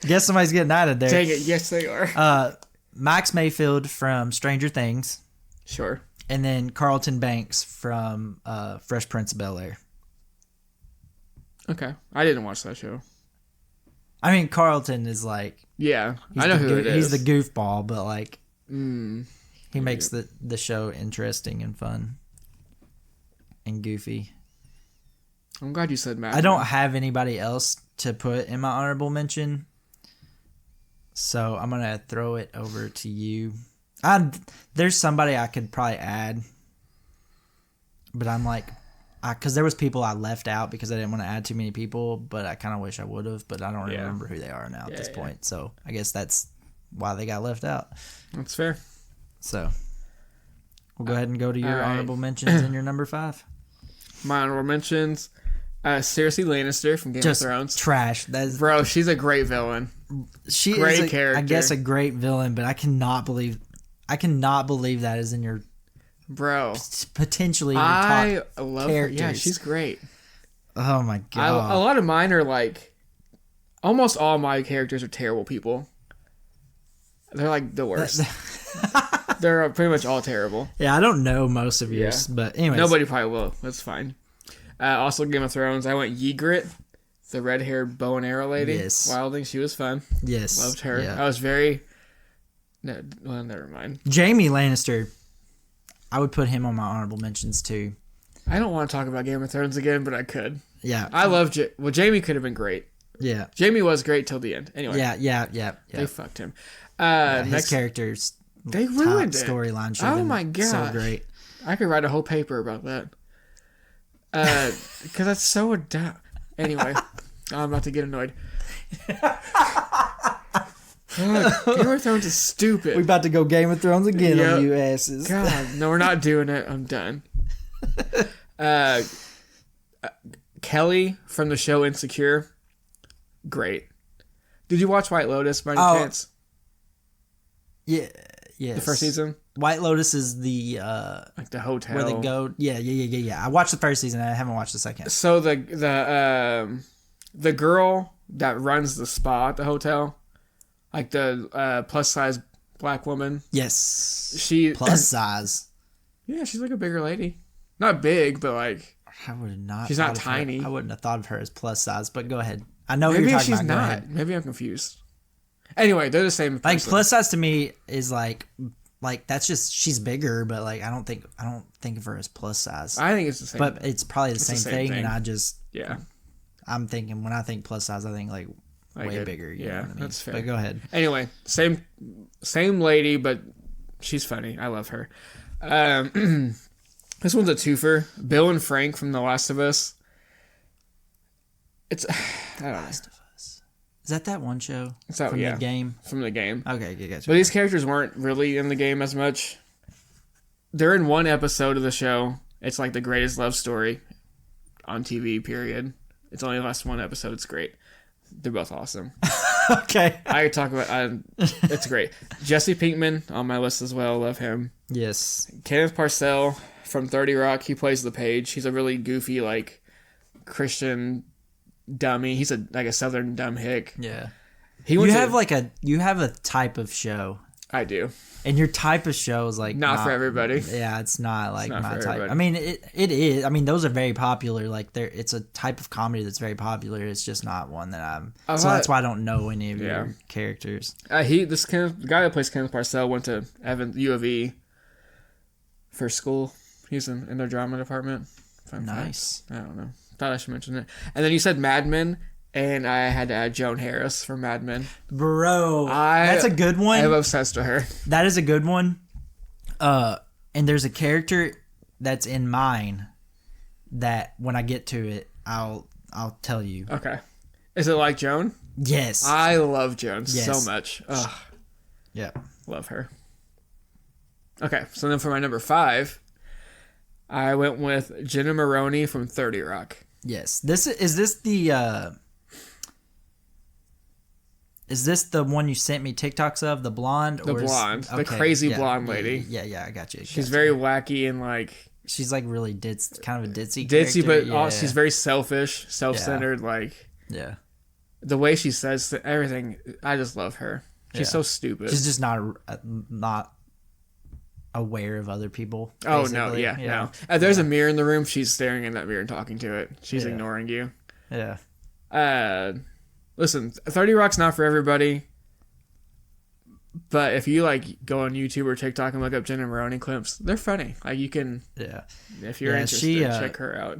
guess somebody's getting out of there. Dang it, yes they are. Max Mayfield from Stranger Things. Sure. And then Carlton Banks from Fresh Prince of Bel-Air. Okay, I didn't watch that show. I mean, Carlton is like... Yeah, I know who it is. He's the goofball, but like... he makes the show interesting and fun. And goofy. I'm glad you said Matt. I don't have anybody else to put in my honorable mention. So I'm going to throw it over to you. There's somebody I could probably add. but I'm like, because there was people I left out because I didn't want to add too many people, but I kind of wish I would have, but I don't remember who they are now at this point. So I guess that's why they got left out. That's fair. So we'll go ahead and go to your honorable mentions and your number 5. My honorable mentions. Cersei Lannister from Game of Thrones. Trash. Bro, she's a great villain. She great is, character. I guess, a great villain, but I cannot believe that is in your potentially your I top love characters. her. Yeah, she's great. Oh my god. A lot of mine are like, almost all my characters are terrible people. They're like the worst. They're pretty much all terrible. Yeah, I don't know most of yours, but anyways. Nobody probably will. That's fine. Also, Game of Thrones, I went Ygritte, the red-haired bow and arrow lady. Yes. Wilding, she was fun. Yes. Loved her. Yeah. I was very... No, well, never mind. Jaime Lannister, I would put him on my honorable mentions too. I don't want to talk about Game of Thrones again, but I could. Yeah. I love... Well, Jaime could have been great. Yeah. Jaime was great till the end. Anyway. Yeah. They fucked him. His characters... They ruined it. Storyline should have been my god, so great. I could write a whole paper about that. Because that's so dumb. Anyway, I'm about to get annoyed. Game of Thrones is stupid. We're about to go Game of Thrones again Yep. on you asses. God, no, we're not doing it. I'm done. Kelly from the show Insecure, great. Did you watch White Lotus by any chance? Yeah. Yes. The first season? White Lotus is the like the hotel where they go. Yeah. I watched the first season. I haven't watched the second. So the girl that runs the spa at the hotel, like the plus size black woman. Yes. She plus size. Yeah, she's like a bigger lady. Not big, but like I would not. She's not tiny. I wouldn't have thought of her as plus size. But go ahead. I know maybe who you're talking she's about. Go not. ahead. Maybe I'm confused. Anyway, they're the same person. Like plus size to me is like that's just she's bigger, but like I don't think of her as plus size. I think it's the same. But it's probably the same thing, and I just I'm thinking when I think plus size, I think like way bigger. You know what I mean? That's fair. But go ahead. Anyway, same lady, but she's funny. I love her. This one's a twofer. Bill and Frank from The Last of Us. It's I don't know. Last of Us. Is that one show from the game? From the game. Okay, gotcha. But these characters weren't really in the game as much. They're in one episode of the show. It's like the greatest love story on TV, period. It's only the last one episode. It's great. They're both awesome. Okay. I could talk about it's great. Jesse Pinkman on my list as well. Love him. Yes. Kenneth Parcell from 30 Rock. He plays the page. He's a really goofy, like, Christian dummy. He's a southern dumb hick. Yeah. You have a type of show. I do. And your type of show is like not for everybody. Yeah, it's not like my type. Everybody. I mean, it is. I mean, those are very popular. Like it's a type of comedy that's very popular. It's just not one that I'm. So that's why I don't know any of your characters. The guy that plays Kenneth Parcell went to U of E for school. He's in their drama department. Nice. I don't know. Thought I should mention it. And then you said Mad Men, and I had to add Joan Harris from Mad Men. Bro, that's a good one. I'm obsessed with her. That is a good one. And there's a character that's in mine that when I get to it, I'll tell you. Okay. Is it like Joan? Yes. I love Joan so much. Ugh. Yeah. Love her. Okay, so then for my number 5, I went with Jenna Maroney from 30 Rock. Yes. Is this the one you sent me TikToks of, the blonde? The blonde. The crazy blonde lady. Yeah, I got you. She's very wacky and like... She's like really kind of a ditzy character. Ditzy, but she's very selfish, self-centered, like... Yeah. The way she says everything, I just love her. She's so stupid. She's just not aware of other people. Oh, no, no. There's a mirror in the room. She's staring in that mirror and talking to it. She's ignoring you. Yeah. Listen, 30 Rock's not for everybody. But if you like go on YouTube or TikTok and look up Jenna Maroney clips, they're funny. Like you can, if you're interested, check her out.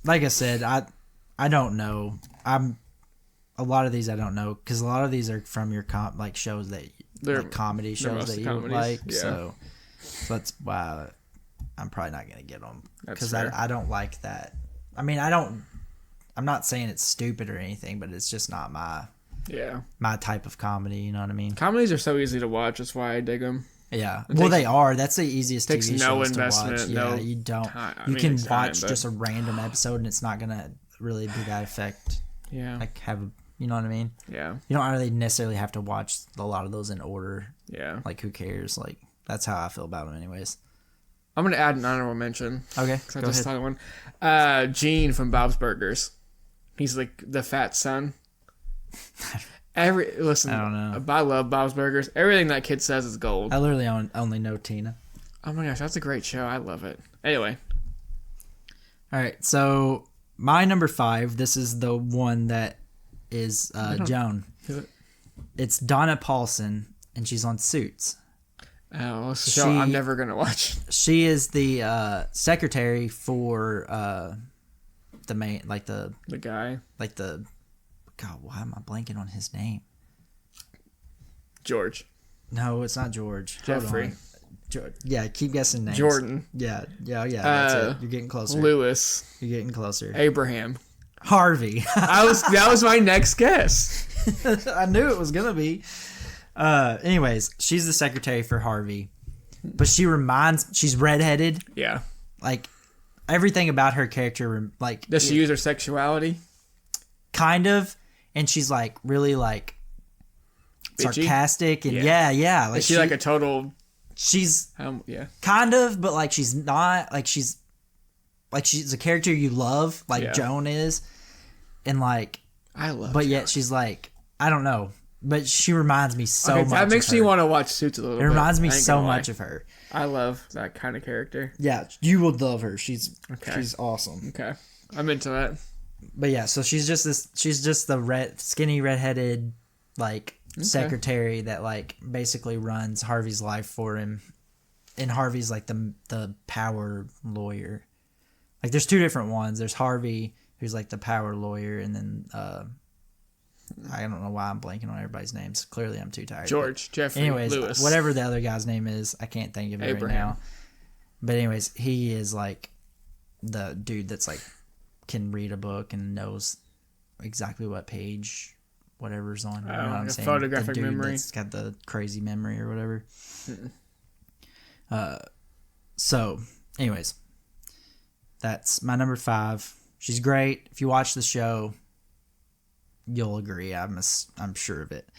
Like I said, I don't know. A lot of these I don't know because a lot of these are from your shows that like comedy shows that you like. So that's why I'm probably not gonna get them That's because fair. I don't like that. I mean, I'm not saying it's stupid or anything, but it's just not my type of comedy. You know what I mean? Comedies are so easy to watch. That's why I dig them. Yeah. Well, they are. That's the easiest Takes TV no shows to watch. investment, Yeah, no you don't. time. I You mean, can it's time, watch but- just a random episode, and it's not gonna really be that effect. Yeah. Like you know what I mean? Yeah. You don't really necessarily have to watch a lot of those in order. Yeah. Like, who cares? Like, that's how I feel about them, anyways. I'm gonna add an honorable mention. Okay, Because I go just ahead. thought of one. Gene from Bob's Burgers. He's like the fat son. Listen, I don't know. I love Bob's Burgers. Everything that kid says is gold. I literally only know Tina. Oh my gosh, that's a great show. I love it. Anyway, All right, so my number 5. This is the one that is Joan. Is it? It's Donna Paulson, and she's on Suits. oh, it's a show I'm never gonna watch. She is the secretary for the main, The guy, God, why am I blanking on his name? George, No, it's not George. Hold Jeffrey, on. Yeah, keep guessing names. Jordan, Yeah, that's it. You're getting closer. Lewis, You're getting closer. Abraham. Harvey. That was my next guess. I knew it was gonna be. Anyways, she's the secretary for Harvey, but she's redheaded. Yeah. Like, everything about her character, like, Does she use her sexuality? kind of, and she's like really like Bitchy? sarcastic and Yeah. yeah. Like Is she like a total? she's Yeah. kind of, but like she's not. Like she's a character you love, like Yeah. Joan is, and like, I love. but Joan. yet she's like, I don't know, but she reminds me so Okay, much. that makes of me her. want to watch Suits a little It bit. reminds me I ain't so gonna lie. much of her. I love that kind of character. Yeah, you would love her. She's Okay. awesome. Okay, I'm into that. But yeah, so she's just the skinny redheaded like secretary that like basically runs Harvey's life for him, and Harvey's like the power lawyer. Like, there's 2 different ones. There's Harvey, who's like the power lawyer, and then I don't know why I'm blanking on everybody's names. Clearly, I'm too tired. George, Jeffrey, Anyways, Lewis, whatever the other guy's name is, I can't think of it Abraham. right now. But anyways, he is like the dude that's like can read a book and knows exactly what page whatever's on. You know what like I'm a saying? photographic the dude memory. that's got the crazy memory or whatever. So, anyways, that's my number 5. She's great. If you watch the show, you'll agree. I'm sure of it.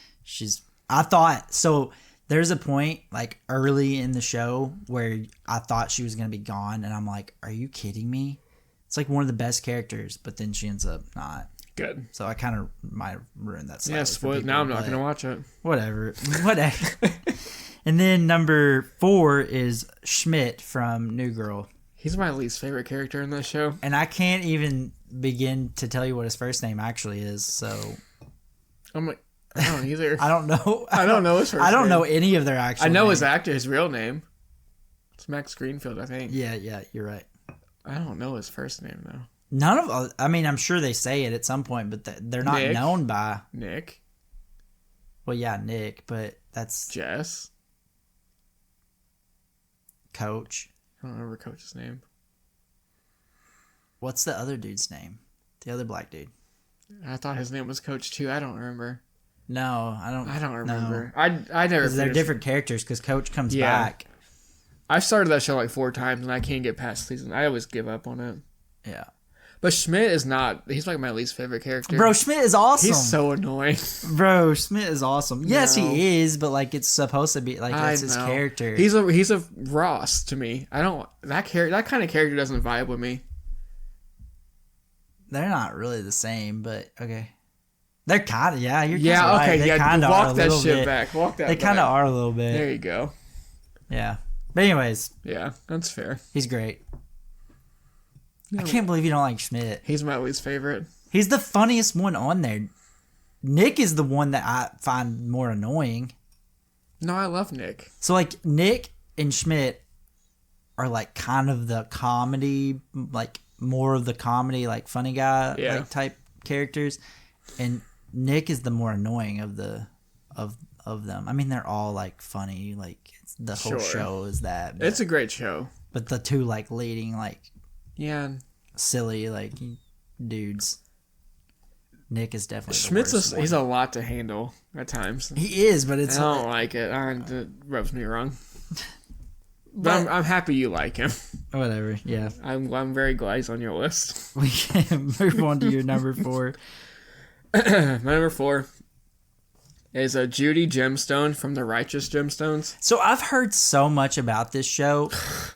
I thought so. There's a point like early in the show where I thought she was gonna be gone, and I'm like, "Are you kidding me?" It's like one of the best characters, but then she ends up not. Good. So I kind of might have ruined that. Yeah, spoiled. Now I'm not gonna watch it. Whatever. And then number 4 is Schmidt from New Girl. He's my least favorite character in this show. And I can't even begin to tell you what his first name actually is. So I'm like, I don't either. I don't know. I don't know his first I don't name. know any of their actual I know names. his real name. It's Max Greenfield, I think. Yeah, you're right. I don't know his first name though. None of, I mean, I'm sure they say it at some point, but they're not Nick. known by, Nick, well, yeah, Nick, but that's Jess. Coach. I don't remember Coach's name. What's the other dude's name? The other black dude. I thought his name was Coach too. I don't remember. No, I don't remember. No. I never. Because they're finished- different characters because Coach comes Yeah. back. I've started that show like 4 times and I can't get past season. I always give up on it. Yeah. But Schmidt is not. He's like my least favorite character. Bro, Schmidt is awesome. He's so annoying. Bro, Schmidt is awesome. Yes, No. he is, but like it's supposed to be like I that's his know. character. He's a Ross to me. I don't that kind of character doesn't vibe with me. They're not really the same, but okay. They're kind of You're Yeah, kinda okay, right. They yeah. kinda are Walk a that little shit bit. back. Walk that. They kind of back. are a little bit. There you go. Yeah, but anyways, Yeah, that's fair. he's great. Yeah. I can't believe you don't like Schmidt. He's my least favorite. He's the funniest one on there. Nick is the one that I find more annoying. No, I love Nick. So like Nick and Schmidt are like kind of the comedy, like more of the comedy, like funny guy Yeah. like type characters, and Nick is the more annoying of the of them. I mean, they're all like funny. Like the whole Sure. show is that. But It's a great show. But the two like leading like Yeah. silly like dudes. Nick is definitely Schmidt's he's a lot to handle at times. He is, but it's I don't like it. It rubs me wrong. But I'm happy you like him. Whatever. Yeah. I'm very glad he's on your list. We can move on to your number 4. My number 4 is a Judy Gemstone from the Righteous Gemstones. So I've heard so much about this show,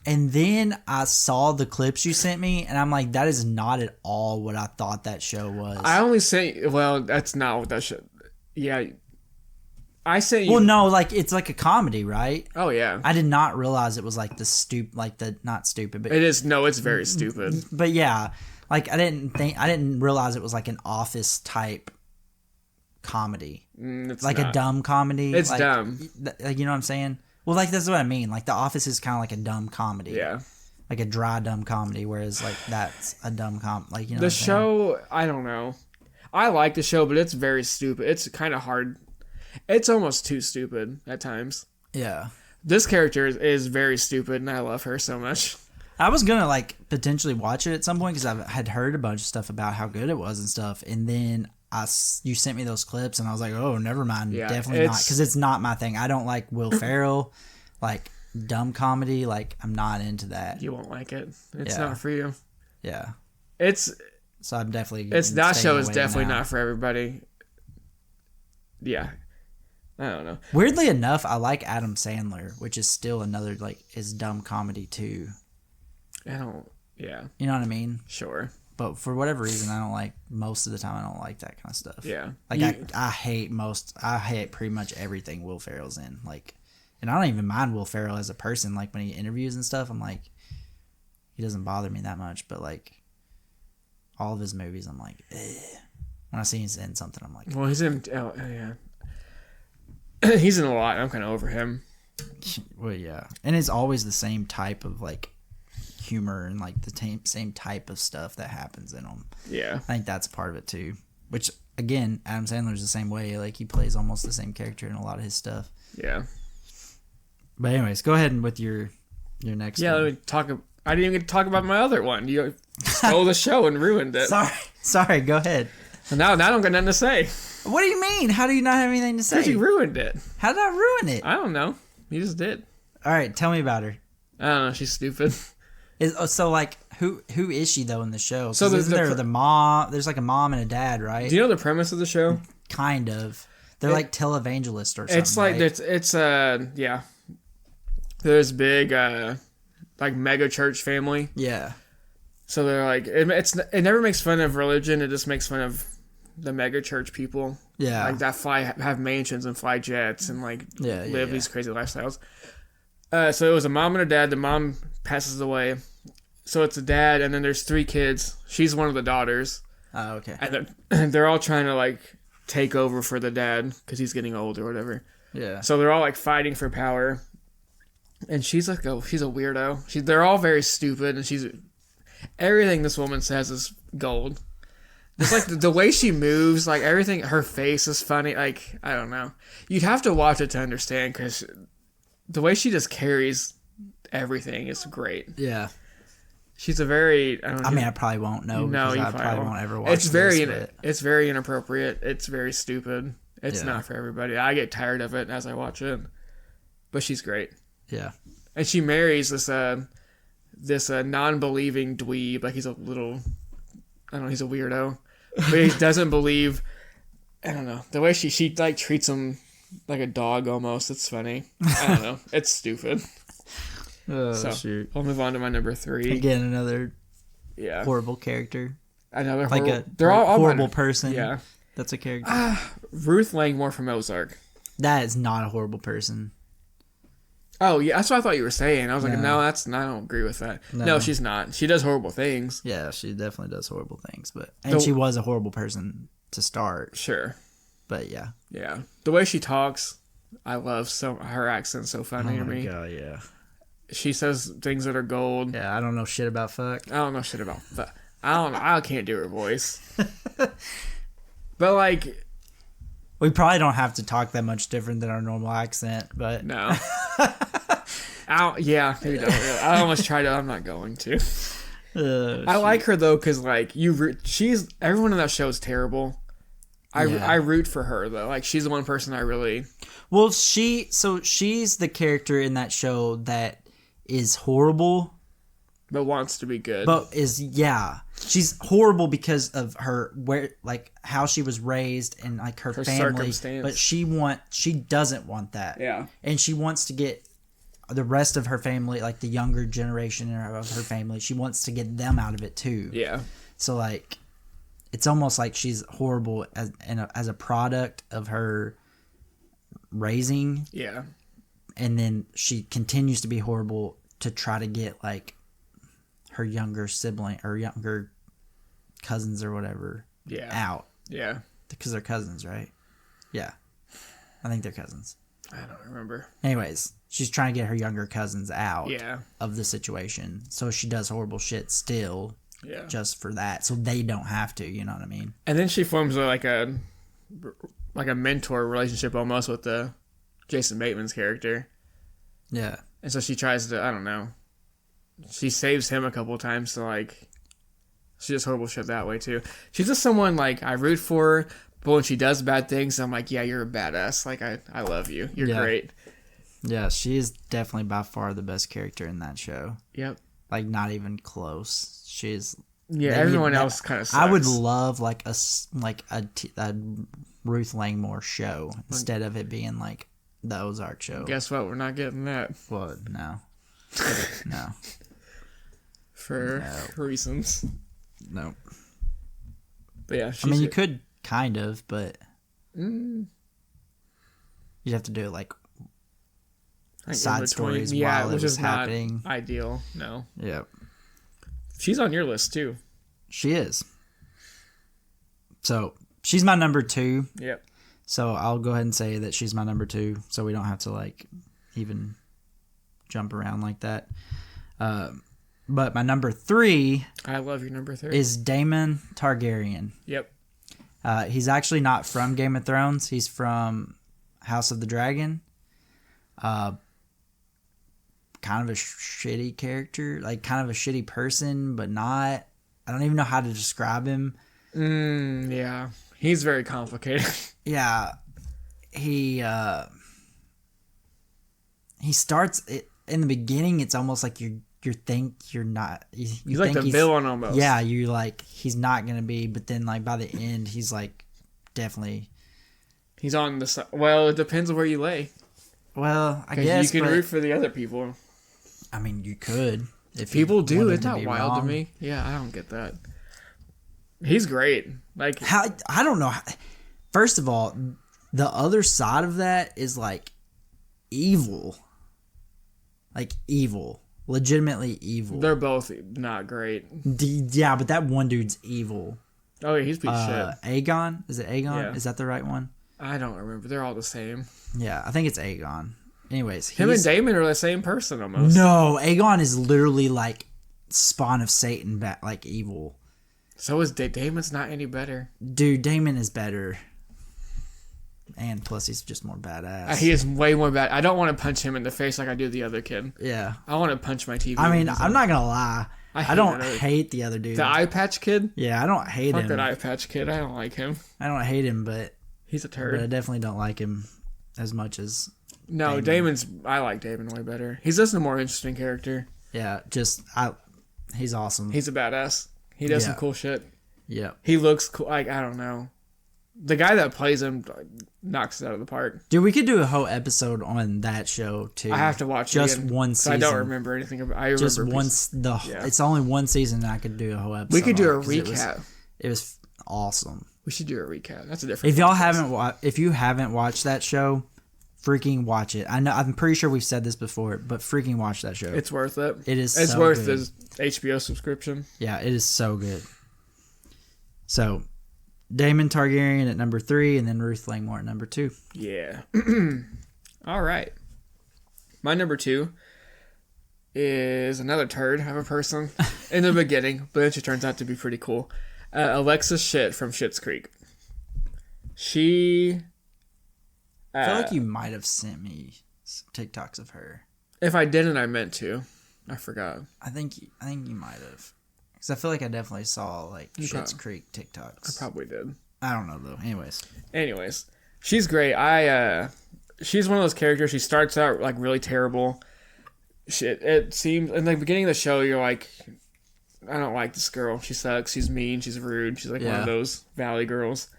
and then I saw the clips you sent me, and I'm like, that is not at all what I thought that show was. I only sent. Well, that's not what that show. Yeah, I sent you. Well, no, like it's like a comedy, right? Oh yeah. I did not realize it was like not stupid, but It is. No, it's very stupid. But yeah, like I didn't realize it was like an Office type comedy. It's like not. a dumb comedy. It's like, dumb. Like, you know what I'm saying? Well, like that's what I mean. Like The Office is kind of like a dumb comedy. Yeah. Like a dry dumb comedy, whereas like that's a dumb like you know. The show, I don't know. I like the show, but it's very stupid. It's kind of hard. It's almost too stupid at times. Yeah. This character is very stupid, and I love her so much. I was gonna like potentially watch it at some point because I had heard a bunch of stuff about how good it was and stuff, and then you sent me those clips, and I was like, oh, never mind, Yeah, definitely not, because it's not my thing. I don't like Will Ferrell, like dumb comedy. Like I'm not into that. You won't like it. It's Yeah. not for you. Yeah. So I'm definitely. that show is away definitely now. not for everybody. Yeah. I don't know. Weirdly enough, I like Adam Sandler, which is still another like is dumb comedy too. Yeah. You know what I mean? Sure. But for whatever reason, I don't like most of the time. I don't like that kind of stuff. Yeah. Like I hate pretty much everything Will Ferrell's in. Like, and I don't even mind Will Ferrell as a person. Like when he interviews and stuff, I'm like, he doesn't bother me that much. But like, all of his movies, I'm like, ugh. When I see he's in something, I'm like, Well, he's in. Oh, yeah. He's in a lot. I'm kind of over him. well, yeah. And it's always the same type of like humor and like the same type of stuff that happens in them. Yeah. I think that's part of it too. Which again, Adam Sandler's the same way. Like he plays almost the same character in a lot of his stuff. Yeah. But anyways, go ahead and with your next. Yeah. one. Let me talk. I didn't even get to talk about my other one. You stole the show and ruined it. Sorry. Go ahead. And now I don't got nothing to say. What do you mean? How do you not have anything to say? Because you ruined it. How did I ruin it? I don't know. You just did. All right, tell me about her. I don't know. She's stupid. So like who is she though in the show? So isn't there the mom? There's like a mom and a dad, right? Do you know the premise of the show? Kind of. They're like televangelists or something. It's like right? it's yeah. There's big like mega church family. Yeah. So they're like it never makes fun of religion. It just makes fun of the mega church people. Yeah. Like that have mansions and fly jets and like live these crazy lifestyles. So it was a mom and a dad. The mom passes away. So it's a dad, and then there's 3 kids. She's one of the daughters. Oh, okay. And they're all trying to like take over for the dad because he's getting old or whatever. Yeah. So they're all like fighting for power. And she's like she's a weirdo. They're all very stupid, and everything this woman says is gold. Just like the way she moves, like everything, her face is funny. Like, I don't know. You'd have to watch it to understand, because the way she just carries everything is great. Yeah. She's a very, I mean, I probably won't know. No, you I probably won't ever watch it's very, this, it's very inappropriate. It's very stupid. It's Yeah. not for everybody. I get tired of it as I watch it. But she's great. Yeah. And she marries this non-believing dweeb. Like he's a little, I don't know, he's a weirdo. But he doesn't believe, I don't know. The way she like treats him like a dog almost. It's funny. I don't know. It's stupid. Oh, shoot. I'll move on to my number 3. Again, another Yeah. horrible character. Another Like horrible, a they're all horrible person. Yeah. That's a character. Ruth Langmore from Ozark. That is not a horrible person. Oh, yeah. That's what I thought you were saying. I was like, No. no, I don't agree with that. No. No, she's not. She does horrible things. Yeah, she definitely does horrible things, and she was a horrible person to start. Sure. But yeah. Yeah. The way she talks, I love her accent's so funny to me. God, yeah. She says things that are gold. Yeah, I don't know shit about fuck. I don't know shit about that. I can't do her voice. But like, we probably don't have to talk that much different than our normal accent, but no. Yeah, maybe don't. I almost tried to. I'm not going to. I like her though, because like she's everyone in that show is terrible. I root for her though. Like she's the one person I really. Well, she's the character in that show that is horrible, but wants to be good. But she's horrible because of her how she was raised and like her family. But she doesn't want that. Yeah, and she wants to get the rest of her family, like the younger generation of her family. She wants to get them out of it too. Yeah. So like, it's almost like she's horrible as a product of her raising. Yeah. And then she continues to be horrible to try to get like her younger sibling or younger cousins or whatever out. Yeah. Because they're cousins, right? Yeah. I think they're cousins. I don't remember. Anyways, she's trying to get her younger cousins out yeah. of the situation. So she does horrible shit still. Yeah. Just for that. So they don't have to, you know what I mean? And then she forms like a mentor relationship almost with the Jason Bateman's character. Yeah. And so she tries to, I don't know. She saves him a couple of times to like she does horrible shit that way too. She's just someone like I root for her, but when she does bad things, I'm like, yeah, you're a badass. Like I love you. You're great. Yeah, she is definitely by far the best character in that show. Yep. Like not even close. She's everyone else kind of sucks. I would love like a Ruth Langmore show instead of it being like the Ozark show. Guess what? We're not getting that. Well, no. No. For reasons. No. But yeah, I mean, you could kind of, but you'd have to do it like side stories while it was happening. Not ideal. No. Yep. She's on your list too. She is. So she's my number 2. Yep. So I'll go ahead and say that she's my number 2, so we don't have to like even jump around like that. But my number 3, I love your number 3, is Daemon Targaryen. Yep. He's actually not from Game of Thrones. He's from House of the Dragon. Kind of a shitty character, like kind of a shitty person, but not. I don't even know how to describe him. Yeah, he's very complicated. Yeah, he starts it in the beginning. It's almost like you think you're not. He's like the villain almost. Yeah, you like he's not gonna be, but then like by the end, he's like definitely. He's on the side. Well, it depends on where you lay. Well, I guess you can root for the other people. I mean, you could. If people do, isn't that wild to me? Yeah, I don't get that. He's great. Like I don't know. First of all, the other side of that is like evil. Like evil. Legitimately evil. They're both not great. Yeah, but that one dude's evil. Oh, yeah, he's piece of shit. Aegon? Is it Aegon? Yeah. Is that the right one? I don't remember. They're all the same. Yeah, I think it's Aegon. Anyways, him and Daemon are the same person almost. No, Aegon is literally like spawn of Satan, like evil. So is Daemon's not any better. Dude, Daemon is better. And plus, he's just more badass. He is way more bad. I don't want to punch him in the face like I do the other kid. Yeah. I want to punch my TV. I mean, I'm not going to lie. I don't hate the other dude. The eye patch kid? Yeah, I don't hate him. Fuck that eye patch kid. I don't like him. I don't hate him, but... He's a turd. But I definitely don't like him as much as... No, I like Daemon way better. He's just a more interesting character. Yeah, he's awesome. He's a badass. He does some cool shit. Yeah. He looks cool. Like, I don't know. The guy that plays him knocks it out of the park. Dude, we could do a whole episode on that show too. I have to watch just one season. I don't remember anything about. I just remember It's only one season, and I could do a whole episode. We could do a recap. It was awesome. We should do a recap. That's a different. If you haven't watched that show, freaking watch it. I know. I'm pretty sure we've said this before, but freaking watch that show. It's worth it. It is. It's worth the HBO subscription. Yeah, it is so good. So, Daemon Targaryen at number 3, and then Ruth Langmore at number 2. Yeah. All right. My number 2 is another turd of a person in the beginning, but then she turns out to be pretty cool. Alexis Shit from Schitt's Creek. She... I feel like you might have sent me some TikToks of her. If I didn't, I meant to. I forgot. I think you might have. Because I feel like I definitely saw, like, Schitt's Creek TikToks. I probably did. I don't know, though. Anyways. She's great. She's one of those characters. She starts out, like, really terrible. It seems... In the beginning of the show, you're like... I don't like this girl. She sucks. She's mean. She's rude. She's, like, one of those valley girls.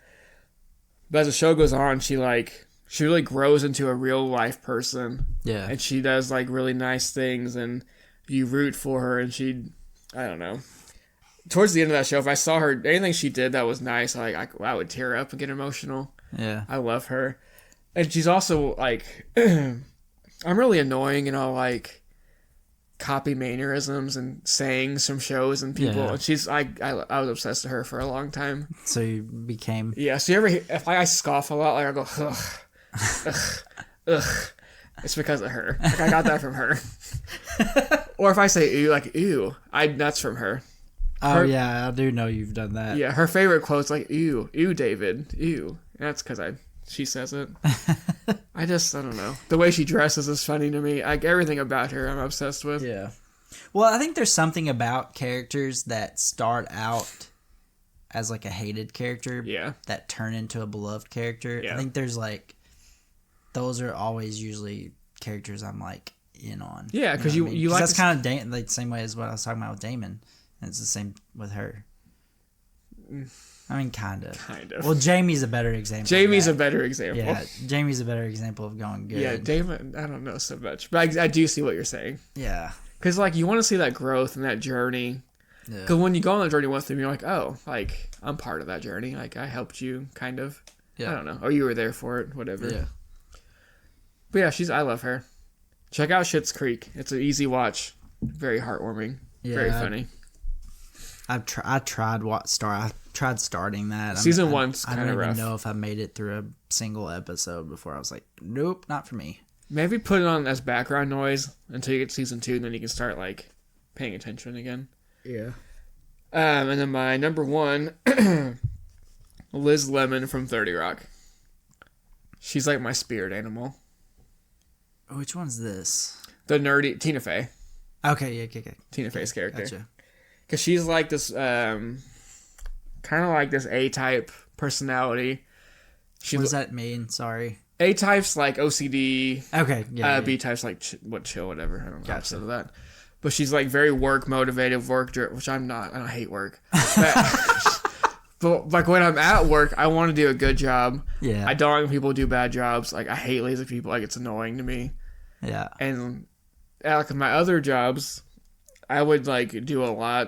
But as the show goes on, she really grows into a real life person. Yeah. And she does, like, really nice things, and you root for her, and I don't know. Towards the end of that show, if I saw her, anything she did that was nice, I would tear up and get emotional. Yeah. I love her. And she's also, like, I'm really annoying and all, like, copy mannerisms and sayings from shows and people. Yeah. And she's, I was obsessed with her for a long time. So you became... Yeah, so if I scoff a lot, like, I go, ugh, ugh, ugh. It's because of her. Like, I got that from her. Or if I say ew, like, ew, that's from her. Oh, yeah, I do know you've done that. Yeah, her favorite quote's like, ew, David, ew. And that's because she says it. I don't know. The way she dresses is funny to me. Like, everything about her I'm obsessed with. Yeah. Well, I think there's something about characters that start out as, like, a hated character. Yeah. That turn into a beloved character. Yeah. I think there's, like, those are always usually characters I'm, like, in on. Yeah, because you like... That's kind of like the same way as what I was talking about with Damon. And it's the same with her. I mean, kind of. Kind of. Well, Jamie's a better example. Jamie's a better example. Yeah, Jamie's a better example of going good. Yeah, Damon, I don't know so much. But I do see what you're saying. Yeah. Because, like, you want to see that growth and that journey. Because when you go on that journey with them, you're like, oh, like, I'm part of that journey. Like, I helped you, kind of. Yeah. I don't know. Or you were there for it, whatever. Yeah. But yeah, I love her. Check out Schitt's Creek. It's an easy watch. Very heartwarming. Yeah, very funny. I tried starting that. Season 1's kind of rough. I don't even know if I made it through a single episode before I was like, nope, not for me. Maybe put it on as background noise until you get season 2, and then you can start, like, paying attention again. Yeah. And then my number 1, Liz Lemon from 30 Rock. She's like my spirit animal. Which one's this? The nerdy Tina Fey. Okay, yeah, okay. Tina Fey's character. Gotcha. Because she's like this, kind of like this A-type personality. What does that mean? Sorry. A-type's like OCD. Okay, yeah. B-type's like chill, whatever. I don't know. Gotcha. Of that. But she's like very work motivated, which I'm not. I don't hate work. But like when I'm at work, I want to do a good job. Yeah. I don't like when people do bad jobs. Like I hate lazy people. Like it's annoying to me. Yeah. And like my other jobs, I would like do a lot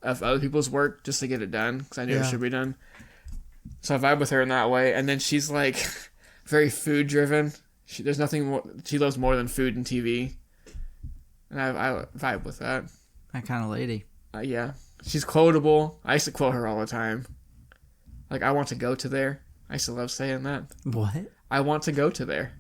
of other people's work just to get it done because I knew it should be done. So I vibe with her in that way. And then she's like very food driven. There's nothing more she loves more than food and TV. And I vibe with that. That kind of lady. Yeah. She's quotable. I used to quote her all the time. Like, I want to go to there. I used to love saying that. What? I want to go to there.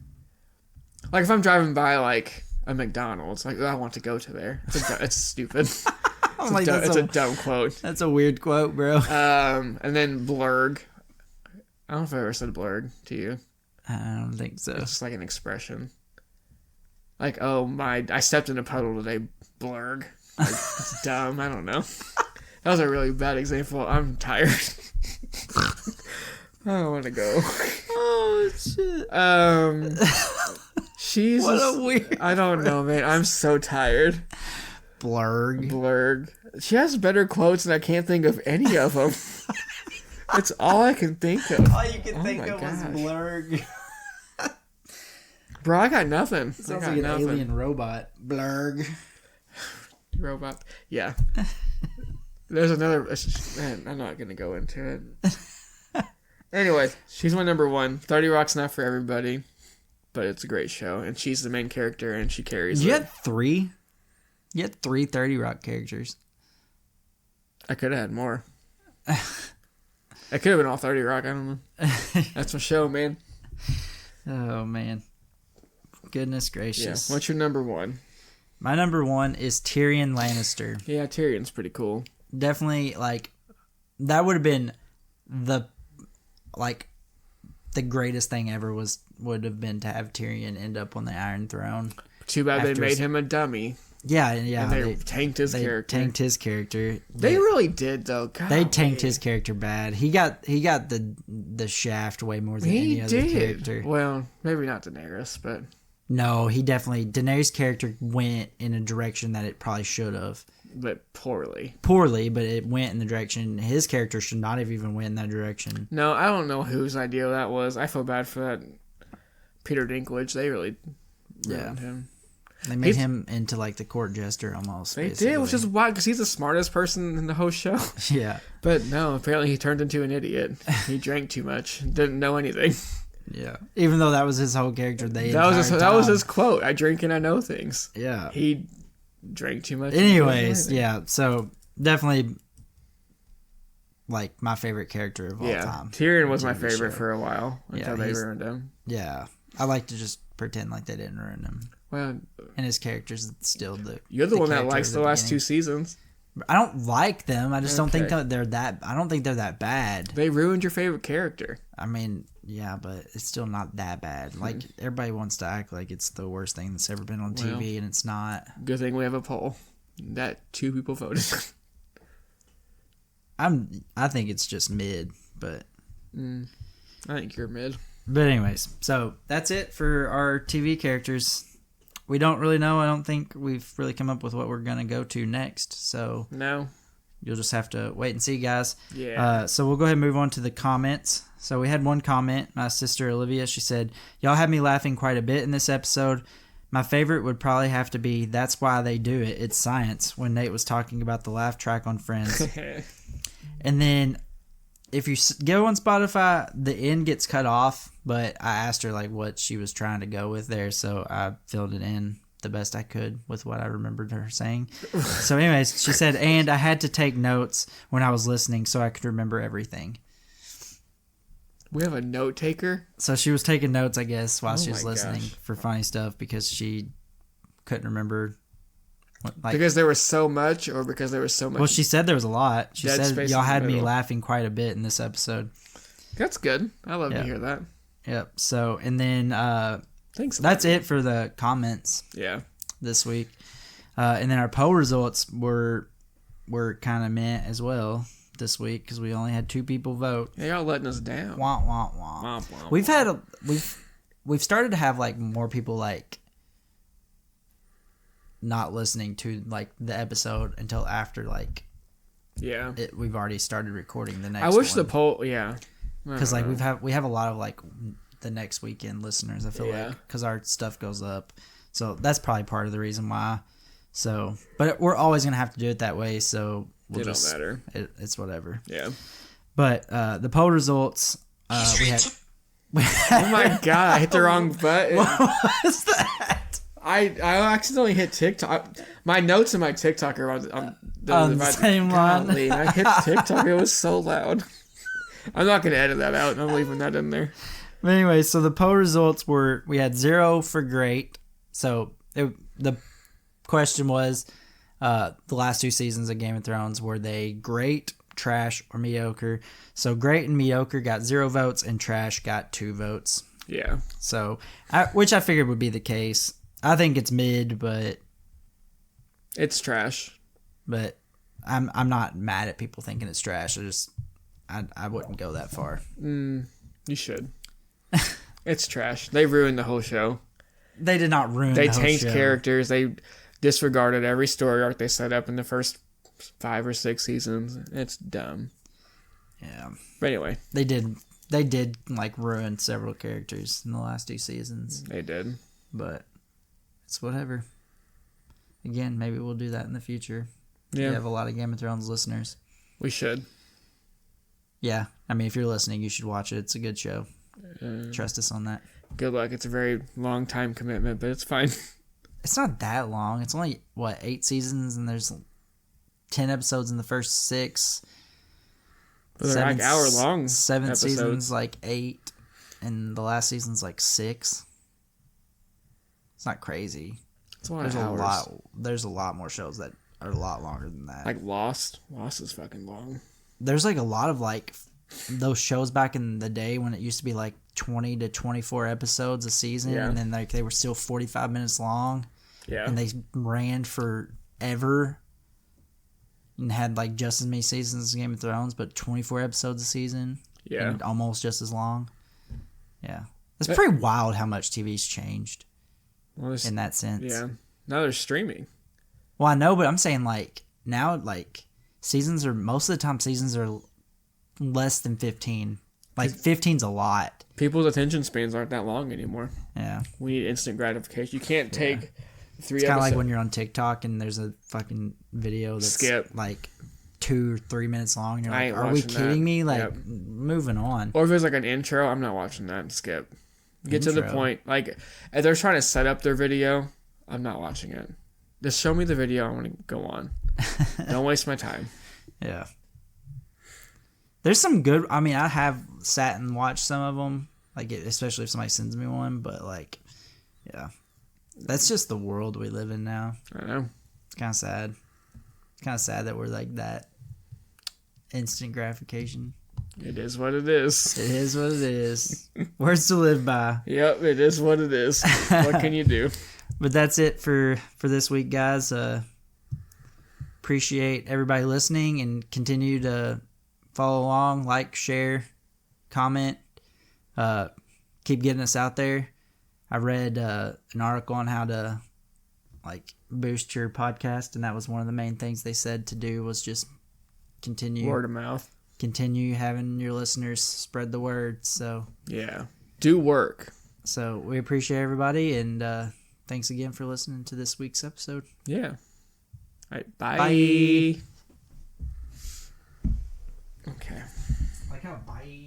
Like, if I'm driving by, like, a McDonald's, like, I want to go to there. It's stupid. It's a dumb quote. That's a weird quote, bro. And then blurg. I don't know if I ever said blurg to you. I don't think so. It's just like an expression. Like, oh, I stepped in a puddle today, blurg. Like, it's dumb. I don't know. That was a really bad example. I'm tired. I don't want to go. Oh, shit. She's... What a weird... I don't know, man. I'm so tired. Blurg. She has better quotes, and I can't think of any of them. That's all I can think of. All you can think of was blurg. Bro, I got nothing. It sounds like an alien robot. Blurg. Robot. Yeah. There's another... Man, I'm not going to go into it. Anyway, she's my number 1. 30 Rock's not for everybody, but it's a great show, and she's the main character, and she carries it. You had 3? You had 3 30 Rock characters. I could have had more. I could have been all 30 Rock. I don't know. That's my show, man. Oh, man. Goodness gracious. Yeah. What's your number 1? My number 1 is Tyrion Lannister. Yeah, Tyrion's pretty cool. Definitely, like, that would have been the greatest thing ever would have been to have Tyrion end up on the Iron Throne. Too bad they made him a dummy. Yeah. And they tanked his character. They really did, though. God, they tanked his character bad. He got the shaft way more than any other character. Well, maybe not Daenerys, but no, Daenerys' character went in a direction that it probably should have. But poorly, but it went in the direction. His character should not have even went in that direction. No, I don't know whose idea that was. I feel bad for that Peter Dinklage. They really ruined him. They made him into like the court jester almost. They did, which is why, because he's the smartest person in the whole show. Yeah. But no, apparently he turned into an idiot. He drank too much, didn't know anything. Yeah. Even though that was his whole character. That was his quote. I drink and I know things. Yeah. He drank too much. Anyways, yeah. So definitely like my favorite character of all time. Tyrion was my favorite for a while until they ruined him. Yeah. I like to just pretend like they didn't ruin him. Well, and his character's still You're the one that likes the last 2 seasons. I don't like them. I just don't think that they're that. I don't think they're that bad. They ruined your favorite character. I mean, yeah, but it's still not that bad. Like everybody wants to act like it's the worst thing that's ever been on TV, and it's not. Good thing we have a poll that 2 people voted. I think it's just mid, but I think you're mid. But anyways, so that's it for our TV characters. We don't really know. I don't think we've really come up with what we're going to go to next. So no, you'll just have to wait and see, guys. Yeah. So we'll go ahead and move on to the comments. So we had one comment. My sister Olivia, she said, "Y'all had me laughing quite a bit in this episode. My favorite would probably have to be That's Why They Do It. It's Science," when Nate was talking about the laugh track on Friends. And then if you go on Spotify, the end gets cut off, but I asked her like what she was trying to go with there, so I filled it in the best I could with what I remembered her saying. So anyways, she said, "And I had to take notes when I was listening so I could remember everything." We have a note taker? So she was taking notes, I guess, while she was listening for funny stuff because she couldn't remember. Because there was so much, or because there was so much? Well, she said there was a lot. She said y'all had me middle. laughing quite a bit in this episode. That's good. I love to hear that. Yep. So, and then thanks. That's it for the comments. Yeah. This week, and then our poll results were kind of meh as well this week because we only had 2 people vote. Yeah, y'all letting us down. Wah wah wah. Womp, womp, we've had we've started to have like more people like not listening to like the episode until after like we've already started recording the next I wish one. the poll because like we have a lot of like the next weekend listeners, I feel like, because our stuff goes up, so that's probably part of the reason why. So but we're always gonna have to do it that way, so it don't matter. It's whatever. Yeah. But the poll results, we had oh my god, I hit the wrong button. What was that? I accidentally hit TikTok. My notes in my TikTok are on the same line. I hit TikTok. It was so loud. I'm not going to edit that out. I'm leaving that in there. But anyway, so the poll results were, we had 0 for great. So the question was, the last 2 seasons of Game of Thrones, were they great, trash, or mediocre? So great and mediocre got 0 votes, and trash got 2 votes. Yeah. So, which I figured would be the case. I think it's mid, but it's trash. But I'm not mad at people thinking it's trash. I wouldn't go that far. You should. It's trash. They ruined the whole show. They did not ruin. They the whole tanked show. characters. They disregarded every story arc they set up in the first 5 or 6 seasons. It's dumb. Yeah. But anyway, they did like ruin several characters in the last 2 seasons. They did. But it's whatever. Again, maybe we'll do that in the future. Yeah. We have a lot of Game of Thrones listeners. We should. Yeah. I mean, if you're listening, you should watch it. It's a good show. Trust us on that. Good luck. It's a very long time commitment, but it's fine. It's not that long. It's only, 8 seasons, and there's 10 episodes in the first 6. But they're like hour long. 7 episodes. seasons, 8, and the last season's 6. It's not crazy. It's a lot of hours. There's a lot more shows that are a lot longer than that. Like Lost. Lost is fucking long. There's a lot of those shows back in the day when it used to be 20 to 24 episodes a season, and then they were still 45 minutes long. Yeah. And they ran forever and had like just as many seasons as Game of Thrones, but 24 episodes a season. Yeah. And almost just as long. Yeah. It's pretty wild how much TV's changed in that sense. Yeah. Now they're streaming. Well, I know, but I'm saying like now, like most of the time seasons are less than 15. Like 15's a lot. People's attention spans aren't that long anymore. Yeah. We need instant gratification. You can't take 3 episodes. It's kind of like when you're on TikTok and there's a fucking video that's like 2 or 3 minutes long. And you're like, are we kidding me? Like, moving on. Or if there's like an intro, I'm not watching that and skip. Get to the point. Like, if they're trying to set up their video, I'm not watching it. Just show me the video. I want to go on. Don't waste my time. Yeah. There's some good. I mean, I have sat and watched some of them, like especially if somebody sends me one. But like, yeah, that's just the world we live in now. I know. It's kind of sad. It's kind of sad that we're like that. Instant gratification. It is what it is. It is what it is. Words to live by. Yep, it is what it is. What can you do? But that's it for this week, guys. Appreciate everybody listening and continue to follow along, like, share, comment. Keep getting us out there. I read an article on how to like boost your podcast, and that was one of the main things they said to do was just continue word of mouth. Continue having your listeners spread the word. So yeah, do work. So we appreciate everybody, and thanks again for listening to this week's episode. Yeah. All right. Bye. Bye. Okay. Like how bye.